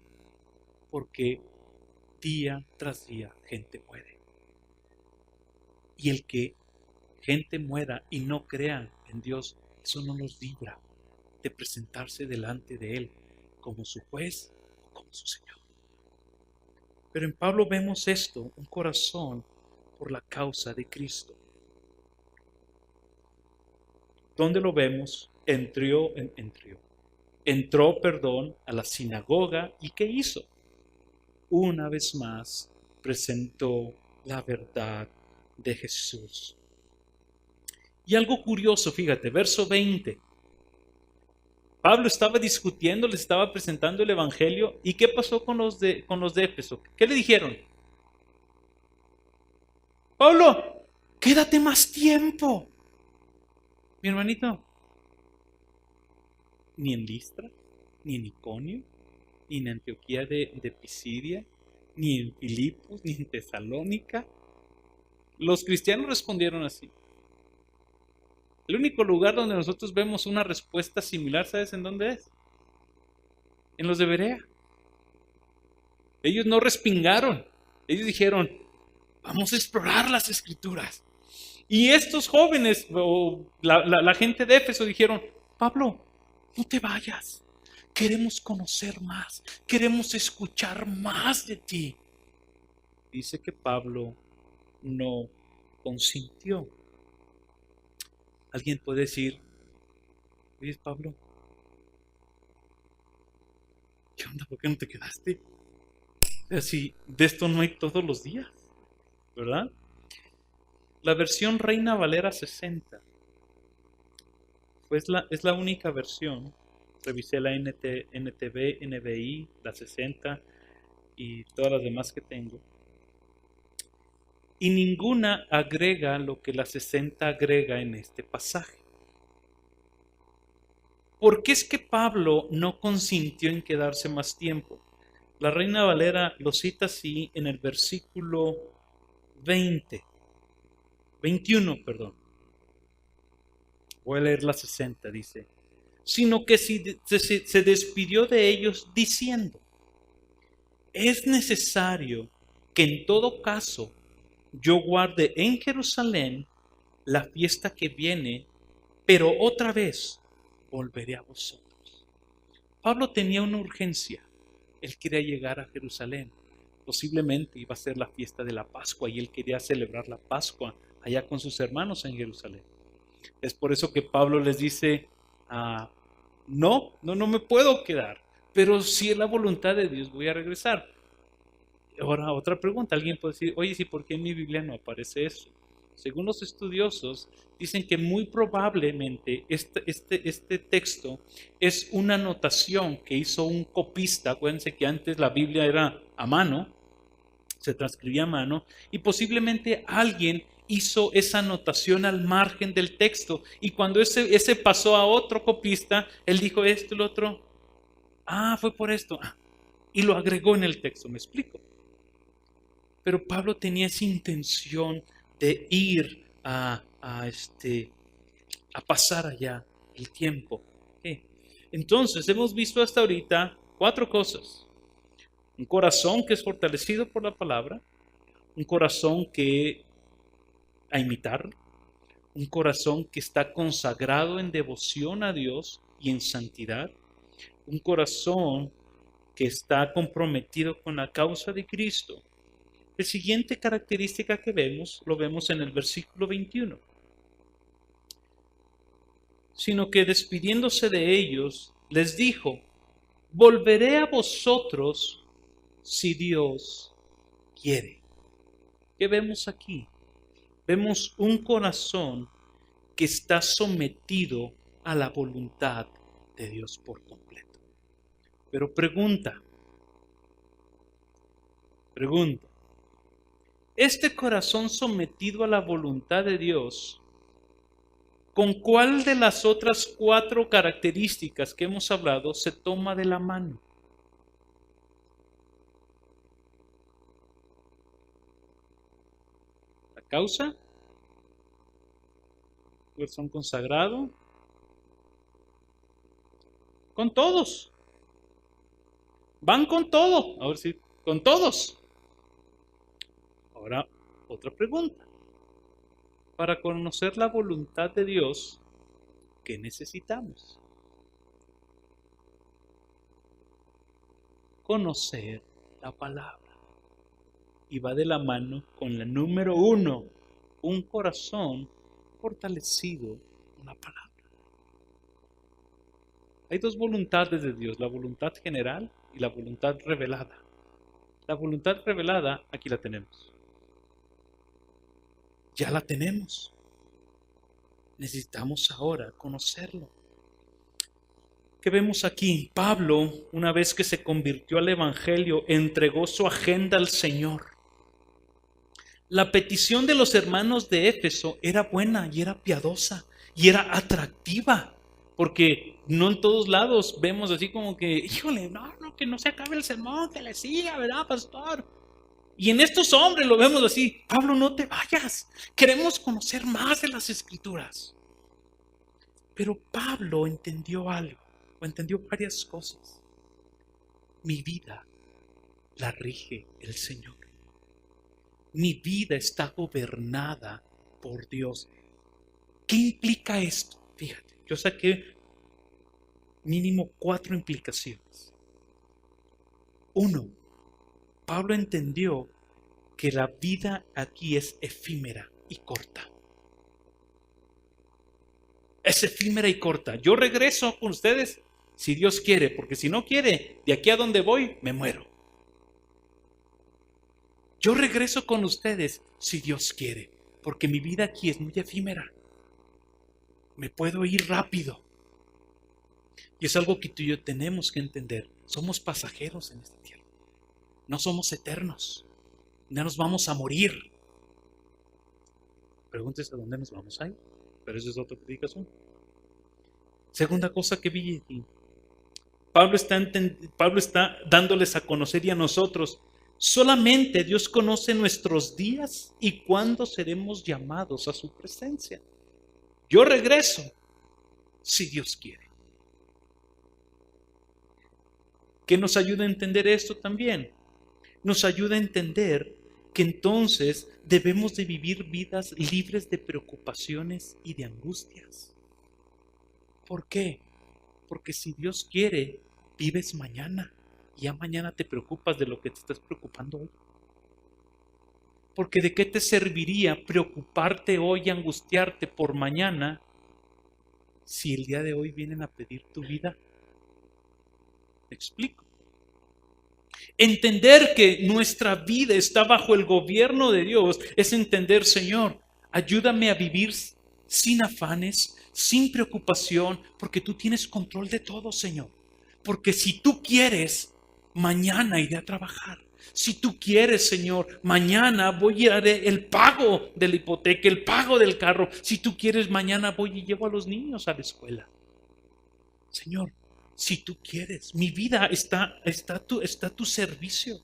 Porque día tras día gente muere. Y el que gente muera y no crea en Dios, eso no nos libra de presentarse delante de Él como su juez o como su Señor. Pero en Pablo vemos esto, un corazón por la causa de Cristo. ¿Dónde lo vemos? Entró, a la sinagoga, ¿y qué hizo? Una vez más presentó la verdad de Jesús. Y algo curioso, fíjate, verso 20. Pablo estaba discutiendo, les estaba presentando el Evangelio. ¿Y qué pasó con los de Éfeso? ¿Qué le dijeron? Pablo, quédate más tiempo. Mi hermanito, ni en Listra, ni en Iconio, ni en Antioquía de Pisidia, ni en Filipos, ni en Tesalónica. Los cristianos respondieron así. El único lugar donde nosotros vemos una respuesta similar, ¿sabes en dónde es? En los de Berea. Ellos no respingaron. Ellos dijeron: vamos a explorar las Escrituras. Y estos jóvenes, o la gente de Éfeso, dijeron: Pablo, no te vayas. Queremos conocer más. Queremos escuchar más de ti. Dice que Pablo no consintió. Alguien puede decir: oye, Pablo, ¿qué onda? ¿Por qué no te quedaste? Si de esto no hay todos los días, ¿verdad? La versión Reina Valera 60 es la única versión. Revisé la NTV, NBI, la 60 y todas las demás que tengo. Y ninguna agrega lo que la 60 agrega en este pasaje. ¿Por qué es que Pablo no consintió en quedarse más tiempo? La Reina Valera lo cita así en el versículo 21. Voy a leer la 60, dice: sino que se despidió de ellos diciendo: es necesario que en todo caso yo guarde en Jerusalén la fiesta que viene, pero otra vez volveré a vosotros. Pablo tenía una urgencia. Él quería llegar a Jerusalén. Posiblemente iba a ser la fiesta de la Pascua y él quería celebrar la Pascua allá con sus hermanos en Jerusalén. Es por eso que Pablo les dice: no me puedo quedar, pero si es la voluntad de Dios voy a regresar. Ahora, otra pregunta, alguien puede decir: oye, ¿sí por qué en mi Biblia no aparece eso? Según los estudiosos, dicen que muy probablemente este texto es una anotación que hizo un copista. Acuérdense que antes la Biblia era a mano, se transcribía a mano, y posiblemente alguien hizo esa anotación al margen del texto, y cuando ese pasó a otro copista, él dijo esto y lo otro: fue por esto, y lo agregó en el texto. ¿Me explico? Pero Pablo tenía esa intención de ir a pasar allá el tiempo. Entonces, hemos visto hasta ahorita 4 cosas. Un corazón que es fortalecido por la palabra, un corazón que a imitar, un corazón que está consagrado en devoción a Dios y en santidad, un corazón que está comprometido con la causa de Cristo. La siguiente característica que vemos, lo vemos en el versículo 21. Sino que despidiéndose de ellos, les dijo: volveré a vosotros si Dios quiere. ¿Qué vemos aquí? Vemos un corazón que está sometido a la voluntad de Dios por completo. Pero pregunta, este corazón sometido a la voluntad de Dios, ¿con cuál de las otras 4 características que hemos hablado se toma de la mano? La causa, corazón consagrado, con todos. Van con todo, a ver si con todos. Ahora, otra pregunta. Para conocer la voluntad de Dios, ¿qué necesitamos? Conocer la palabra. Y va de la mano con la número 1, un corazón fortalecido con la palabra. Hay 2 voluntades de Dios, la voluntad general y la voluntad revelada. La voluntad revelada, aquí la tenemos. Ya la tenemos. Necesitamos ahora conocerlo. ¿Qué vemos aquí? Pablo, una vez que se convirtió al Evangelio, entregó su agenda al Señor. La petición de los hermanos de Éfeso era buena y era piadosa y era atractiva, porque no en todos lados vemos así como que, híjole, no, que no se acabe el sermón, que le siga, ¿verdad, pastor? Y en estos hombres lo vemos así: Pablo, no te vayas, queremos conocer más de las Escrituras. Pero Pablo entendió algo, o entendió varias cosas. Mi vida la rige el Señor. Mi vida está gobernada por Dios. ¿Qué implica esto? Fíjate, yo saqué mínimo 4 implicaciones. 1, Pablo entendió que la vida aquí es efímera y corta. Es efímera y corta. Yo regreso con ustedes si Dios quiere, porque si no quiere, de aquí a donde voy, me muero. Yo regreso con ustedes si Dios quiere, porque mi vida aquí es muy efímera. Me puedo ir rápido. Y es algo que tú y yo tenemos que entender. Somos pasajeros en esta tierra. No somos eternos. No nos vamos a morir. Pregúntese a dónde nos vamos a ir. Pero eso es otra predicación. Segunda cosa que vi aquí. Pablo está dándoles a conocer y a nosotros. Solamente Dios conoce nuestros días y cuándo seremos llamados a su presencia. Yo regreso si Dios quiere. ¿Qué nos ayuda a entender esto también? Nos ayuda a entender que entonces debemos de vivir vidas libres de preocupaciones y de angustias. ¿Por qué? Porque si Dios quiere, vives mañana y ya mañana te preocupas de lo que te estás preocupando hoy. Porque ¿de qué te serviría preocuparte hoy y angustiarte por mañana si el día de hoy vienen a pedir tu vida? ¿Me explico? Entender que nuestra vida está bajo el gobierno de Dios es entender: Señor, ayúdame a vivir sin afanes, sin preocupación, porque tú tienes control de todo, Señor. Porque si tú quieres, mañana iré a trabajar. Si tú quieres, Señor, mañana voy a ir el pago de la hipoteca, el pago del carro. Si tú quieres, mañana voy y llevo a los niños a la escuela. Señor, si tú quieres, mi vida está a tu servicio.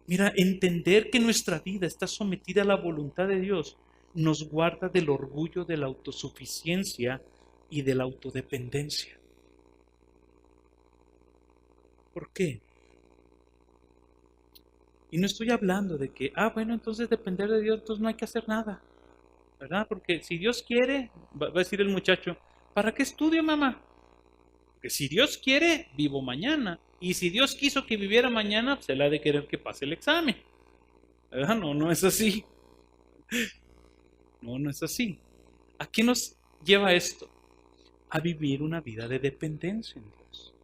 Mira, entender que nuestra vida está sometida a la voluntad de Dios nos guarda del orgullo de la autosuficiencia y de la autodependencia. ¿Por qué? Y no estoy hablando de que, bueno, entonces depender de Dios, entonces no hay que hacer nada, ¿verdad? Porque si Dios quiere, va a decir el muchacho, ¿para qué estudio, mamá? Porque si Dios quiere, vivo mañana. Y si Dios quiso que viviera mañana, pues Él ha de querer que pase el examen. ¿Verdad? No, no es así. No, no es así. ¿A qué nos lleva esto? A vivir una vida de dependencia en Dios.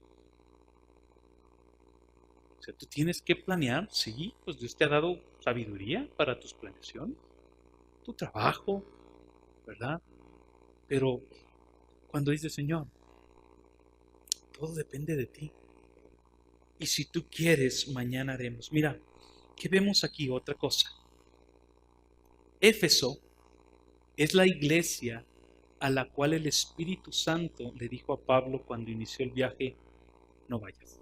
O sea, tú tienes que planear, sí, pues Dios te ha dado sabiduría para tus planeaciones, tu trabajo, ¿verdad? Pero cuando dices, Señor, todo depende de ti. Y si tú quieres, mañana haremos. Mira, ¿qué vemos aquí? Otra cosa. Éfeso es la iglesia a la cual el Espíritu Santo le dijo a Pablo cuando inició el viaje, no vayas.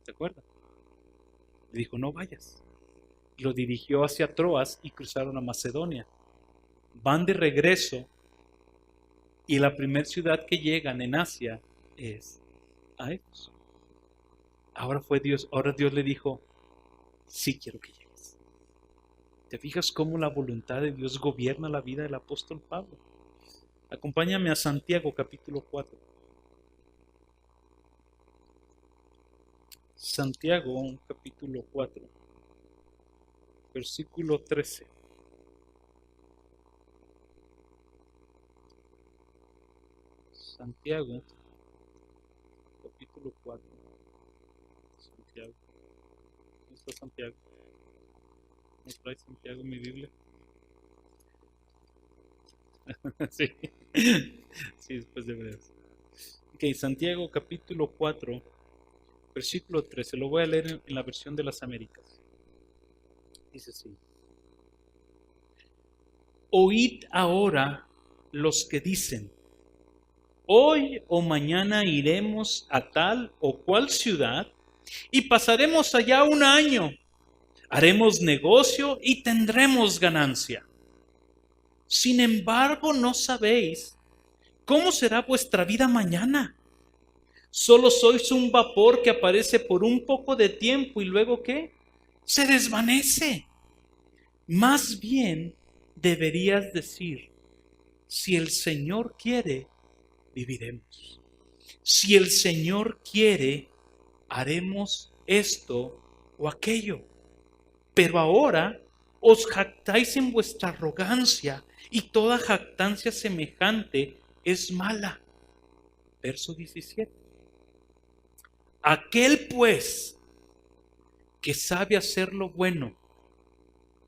¿Te acuerdas? Le dijo, no vayas. Lo dirigió hacia Troas y cruzaron a Macedonia. Van de regreso y la primera ciudad que llegan en Asia es a Éfeso. Ahora Dios le dijo, sí quiero que llegues. ¿Te fijas cómo la voluntad de Dios gobierna la vida del apóstol Pablo? Acompáñame a Santiago capítulo 4. Santiago capítulo 4, versículo 13. Santiago capítulo 4. Santiago. ¿Dónde está Santiago? ¿No trae Santiago en mi Biblia? Sí. Sí, después de ver eso. Ok, Santiago capítulo 4, versículo 13. Lo voy a leer en la versión de las Américas. Dice así. Oíd ahora los que dicen, hoy o mañana iremos a tal o cual ciudad y pasaremos allá un año. Haremos negocio y tendremos ganancia. Sin embargo, no sabéis cómo será vuestra vida mañana. Solo sois un vapor que aparece por un poco de tiempo y luego ¿qué? Se desvanece. Más bien deberías decir, si el Señor quiere, viviremos. Si el Señor quiere, haremos esto o aquello. Pero ahora os jactáis en vuestra arrogancia y toda jactancia semejante es mala. Verso 17. Aquel pues que sabe hacer lo bueno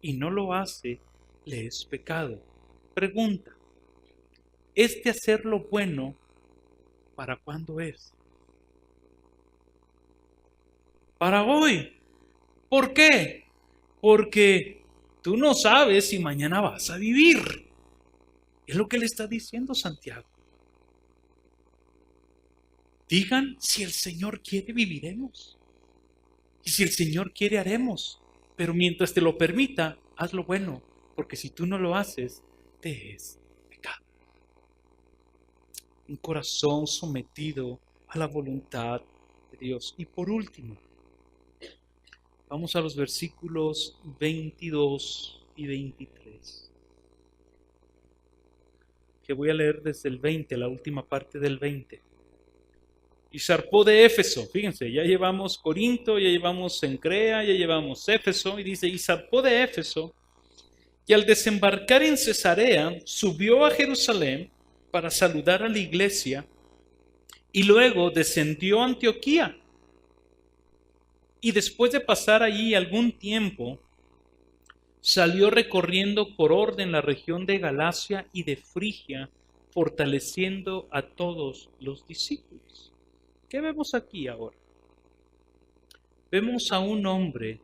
y no lo hace, le es pecado. Pregunta, ¿este hacer lo bueno para cuándo es? Para hoy. ¿Por qué? Porque tú no sabes si mañana vas a vivir. Es lo que le está diciendo Santiago. Digan, si el Señor quiere, viviremos. Y si el Señor quiere, haremos. Pero mientras te lo permita, haz lo bueno. Porque si tú no lo haces, te es pecado. Un corazón sometido a la voluntad de Dios. Y por último, vamos a los versículos 22 y 23. Que voy a leer desde el 20, la última parte del 20. Y zarpó de Éfeso, fíjense, ya llevamos Corinto, ya llevamos Cencrea, ya llevamos Éfeso, y dice, y zarpó de Éfeso, y al desembarcar en Cesarea, subió a Jerusalén para saludar a la iglesia, y luego descendió a Antioquía. Y después de pasar allí algún tiempo, salió recorriendo por orden la región de Galacia y de Frigia, fortaleciendo a todos los discípulos. ¿Qué vemos aquí ahora? Vemos a un hombre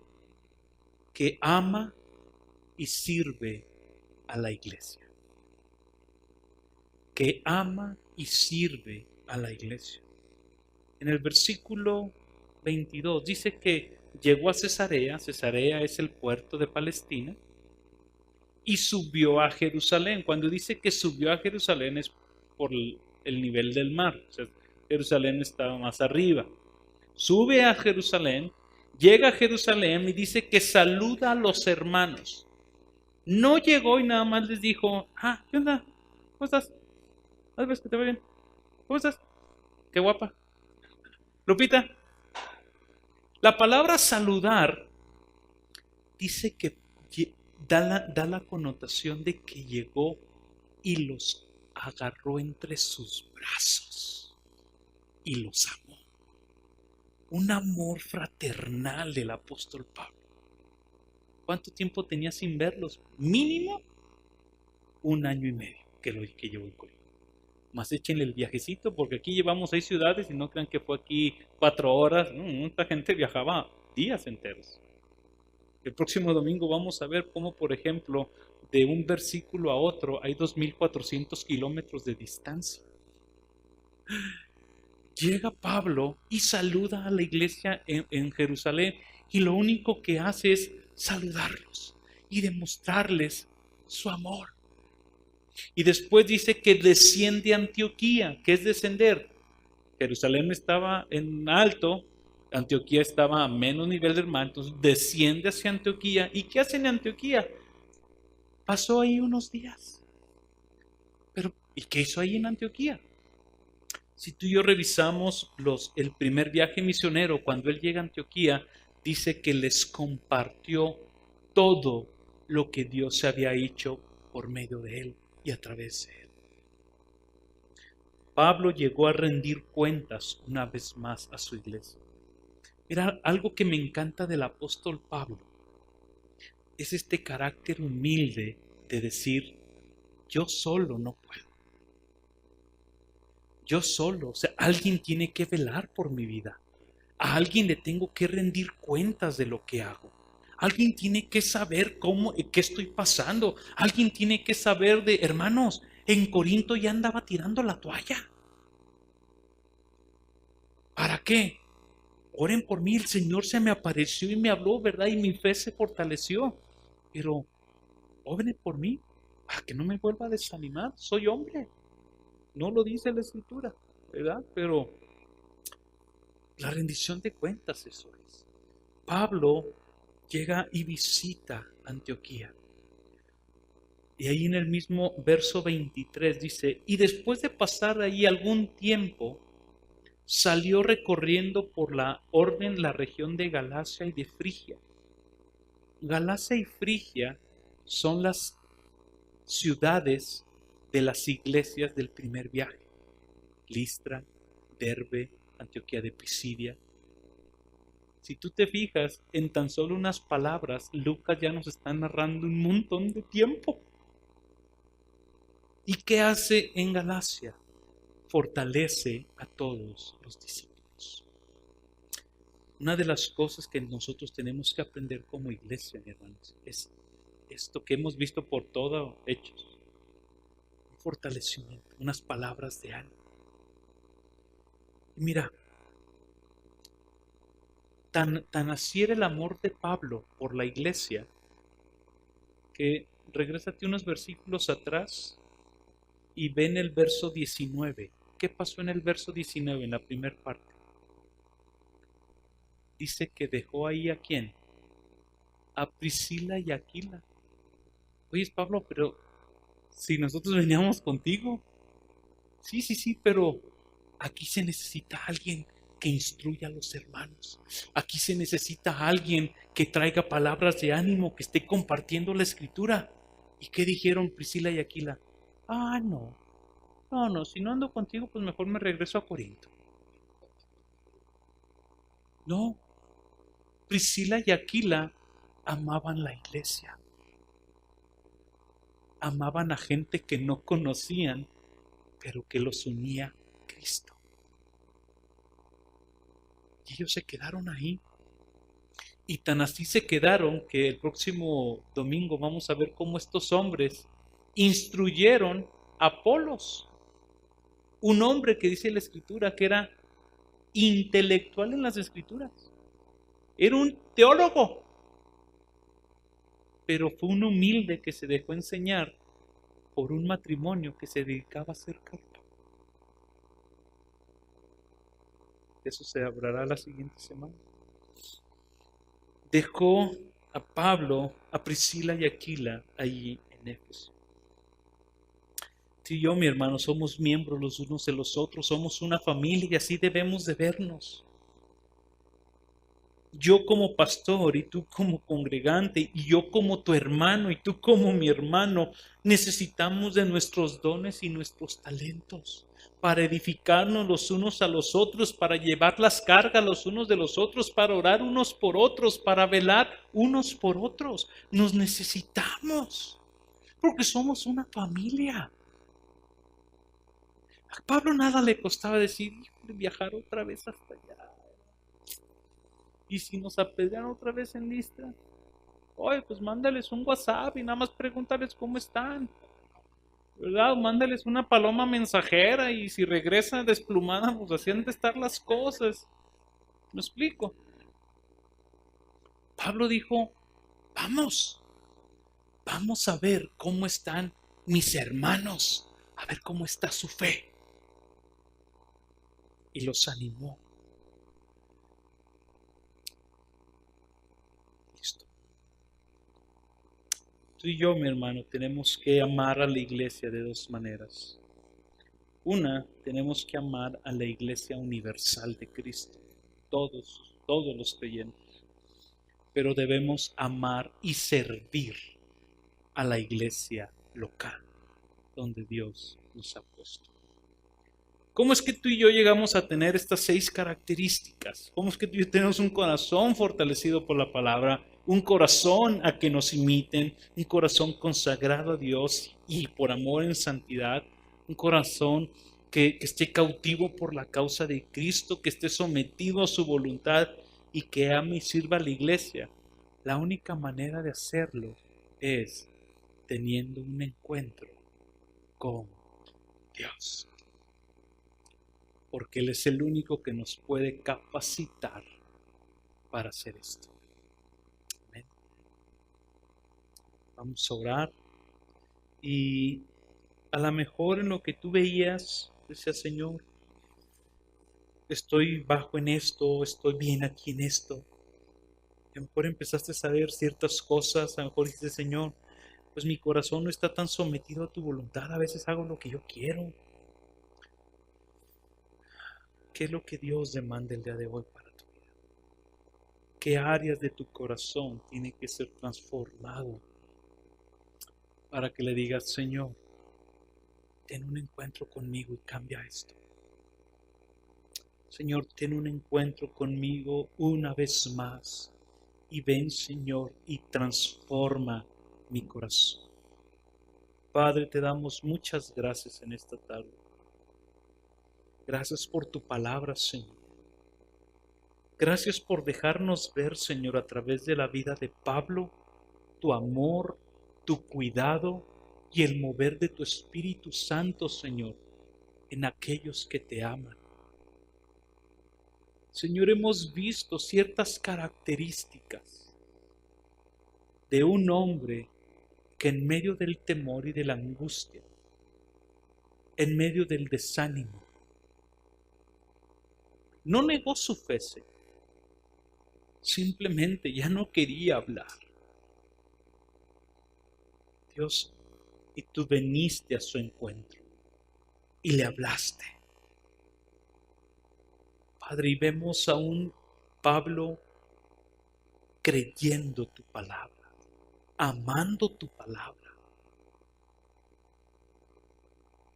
que ama y sirve a la iglesia. Que ama y sirve a la iglesia. En el versículo 22 dice que llegó a Cesarea, Cesarea es el puerto de Palestina, y subió a Jerusalén. Cuando dice que subió a Jerusalén es por el nivel del mar, o sea, Jerusalén estaba más arriba. Sube a Jerusalén, llega a Jerusalén y dice que saluda a los hermanos. No llegó y nada más les dijo, ¿qué onda? ¿Cómo estás? ¿Ves que te va bien? ¿Cómo estás? Qué guapa. Lupita, la palabra saludar dice que da la connotación de que llegó y los agarró entre sus brazos y los amó. Un amor fraternal del apóstol Pablo. ¿Cuánto tiempo tenía sin verlos? Mínimo 1 año y medio que llevó en Corinto. Más échenle el viajecito, porque aquí llevamos 6 ciudades y no crean que fue aquí 4 horas. Esta gente viajaba días enteros. El próximo domingo vamos a ver cómo, por ejemplo, de un versículo a otro hay 2.400 kilómetros de distancia. Llega Pablo y saluda a la iglesia en Jerusalén, y lo único que hace es saludarlos y demostrarles su amor. Y después dice que desciende a Antioquía. ¿Qué es descender? Jerusalén estaba en alto, Antioquía estaba a menos nivel del mar, entonces desciende hacia Antioquía. ¿Y qué hace en Antioquía? Pasó ahí unos días. Pero, ¿y qué hizo ahí en Antioquía? Si tú y yo revisamos el primer viaje misionero, cuando él llega a Antioquía, dice que les compartió todo lo que Dios se había hecho por medio de él y a través de él. Pablo llegó a rendir cuentas una vez más a su iglesia. Mira, algo que me encanta del apóstol Pablo es este carácter humilde de decir, yo solo no puedo. Yo solo, o sea, alguien tiene que velar por mi vida. A alguien le tengo que rendir cuentas de lo que hago. Alguien tiene que saber qué estoy pasando. Alguien tiene que saber hermanos, en Corinto ya andaba tirando la toalla. ¿Para qué? Oren por mí, el Señor se me apareció y me habló, ¿verdad? Y mi fe se fortaleció. Pero, oren por mí, para que no me vuelva a desanimar. Soy hombre. No lo dice la Escritura, ¿verdad? Pero la rendición de cuentas eso es. Pablo llega y visita Antioquía. Y ahí en el mismo verso 23 dice, y después de pasar ahí algún tiempo, salió recorriendo por la región de Galacia y de Frigia. Galacia y Frigia son las ciudades de las iglesias del primer viaje. Listra, Derbe, Antioquía de Pisidia. Si tú te fijas, en tan solo unas palabras, Lucas ya nos está narrando un montón de tiempo. ¿Y qué hace en Galacia? Fortalece a todos los discípulos. Una de las cosas que nosotros tenemos que aprender como iglesia, hermanos, es esto que hemos visto por todos Hechos. Un fortalecimiento, unas palabras de ánimo. Mira, tan así era el amor de Pablo por la iglesia, que regrésate unos versículos atrás y ven el verso 19. ¿Qué pasó en el verso 19, en la primera parte? Dice que dejó ahí ¿a quién? A Priscila y Aquila. Oye, Pablo, pero si nosotros veníamos contigo. Sí, pero aquí se necesita alguien que instruya a los hermanos. Aquí se necesita alguien que traiga palabras de ánimo, que esté compartiendo la Escritura. ¿Y qué dijeron Priscila y Aquila? No, si no ando contigo, pues mejor me regreso a Corinto. No, Priscila y Aquila amaban la iglesia. Amaban a gente que no conocían, pero que los unía Cristo. Y ellos se quedaron ahí. Y tan así se quedaron que el próximo domingo vamos a ver cómo estos hombres instruyeron a Apolos, un hombre que dice la Escritura que era intelectual en las Escrituras. Era un teólogo, pero fue un humilde que se dejó enseñar por un matrimonio que se dedicaba a hacer carpa. Eso se hablará la siguiente semana. Dejó a Pablo, a Priscila y Aquila allí en Éfeso. Tú y yo, mi hermano, somos miembros los unos de los otros, somos una familia y así debemos de vernos. Yo como pastor y tú como congregante y yo como tu hermano y tú como mi hermano, necesitamos de nuestros dones y nuestros talentos para edificarnos los unos a los otros, para llevar las cargas los unos de los otros, para orar unos por otros, para velar unos por otros. Nos necesitamos porque somos una familia. A Pablo nada le costaba decir, viajar otra vez hasta allá. Y si nos apedrean otra vez en Listra, oye, pues mándales un WhatsApp y nada más pregúntales cómo están, ¿verdad? Mándales una paloma mensajera y si regresa desplumada, pues así han de estar las cosas. ¿Me explico? Pablo dijo, vamos a ver cómo están mis hermanos, a ver cómo está su fe. Y los animó. Listo. Tú y yo, mi hermano, tenemos que amar a la iglesia de dos maneras. Una, tenemos que amar a la iglesia universal de Cristo, todos los creyentes. Pero debemos amar y servir a la iglesia local, donde Dios nos ha puesto. ¿Cómo es que tú y yo llegamos a tener estas 6 características? ¿Cómo es que tú y yo tenemos un corazón fortalecido por la palabra, un corazón a que nos imiten, un corazón consagrado a Dios y por amor en santidad, un corazón que esté cautivo por la causa de Cristo, que esté sometido a su voluntad y que ame y sirva a la iglesia? La única manera de hacerlo es teniendo un encuentro con Dios. Porque Él es el único que nos puede capacitar para hacer esto. Amén. Vamos a orar. Y a lo mejor en lo que tú veías, decía Señor, estoy bajo en esto, estoy bien aquí en esto. A lo mejor empezaste a saber ciertas cosas, a lo mejor dices, Señor, pues mi corazón no está tan sometido a tu voluntad, a veces hago lo que yo quiero. ¿Qué es lo que Dios demanda el día de hoy para tu vida? ¿Qué áreas de tu corazón tienen que ser transformado para que le digas, Señor, ten un encuentro conmigo y cambia esto? Señor, ten un encuentro conmigo una vez más y ven, Señor, y transforma mi corazón. Padre, te damos muchas gracias en esta tarde. Gracias por tu palabra, Señor. Gracias por dejarnos ver, Señor, a través de la vida de Pablo, tu amor, tu cuidado y el mover de tu Espíritu Santo, Señor, en aquellos que te aman. Señor, hemos visto ciertas características de un hombre que en medio del temor y de la angustia, en medio del desánimo, no negó su fe, Señor. Simplemente ya no quería hablar. Dios, y tú viniste a su encuentro y le hablaste. Padre, y vemos a un Pablo creyendo tu palabra, amando tu palabra.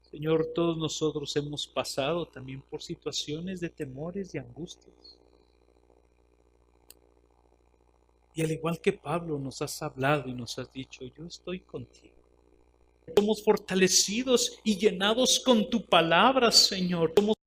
Señor, todos nosotros hemos pasado también por situaciones de temores y angustias. Y al igual que Pablo nos has hablado y nos has dicho, yo estoy contigo. Somos fortalecidos y llenados con tu palabra, Señor. Somos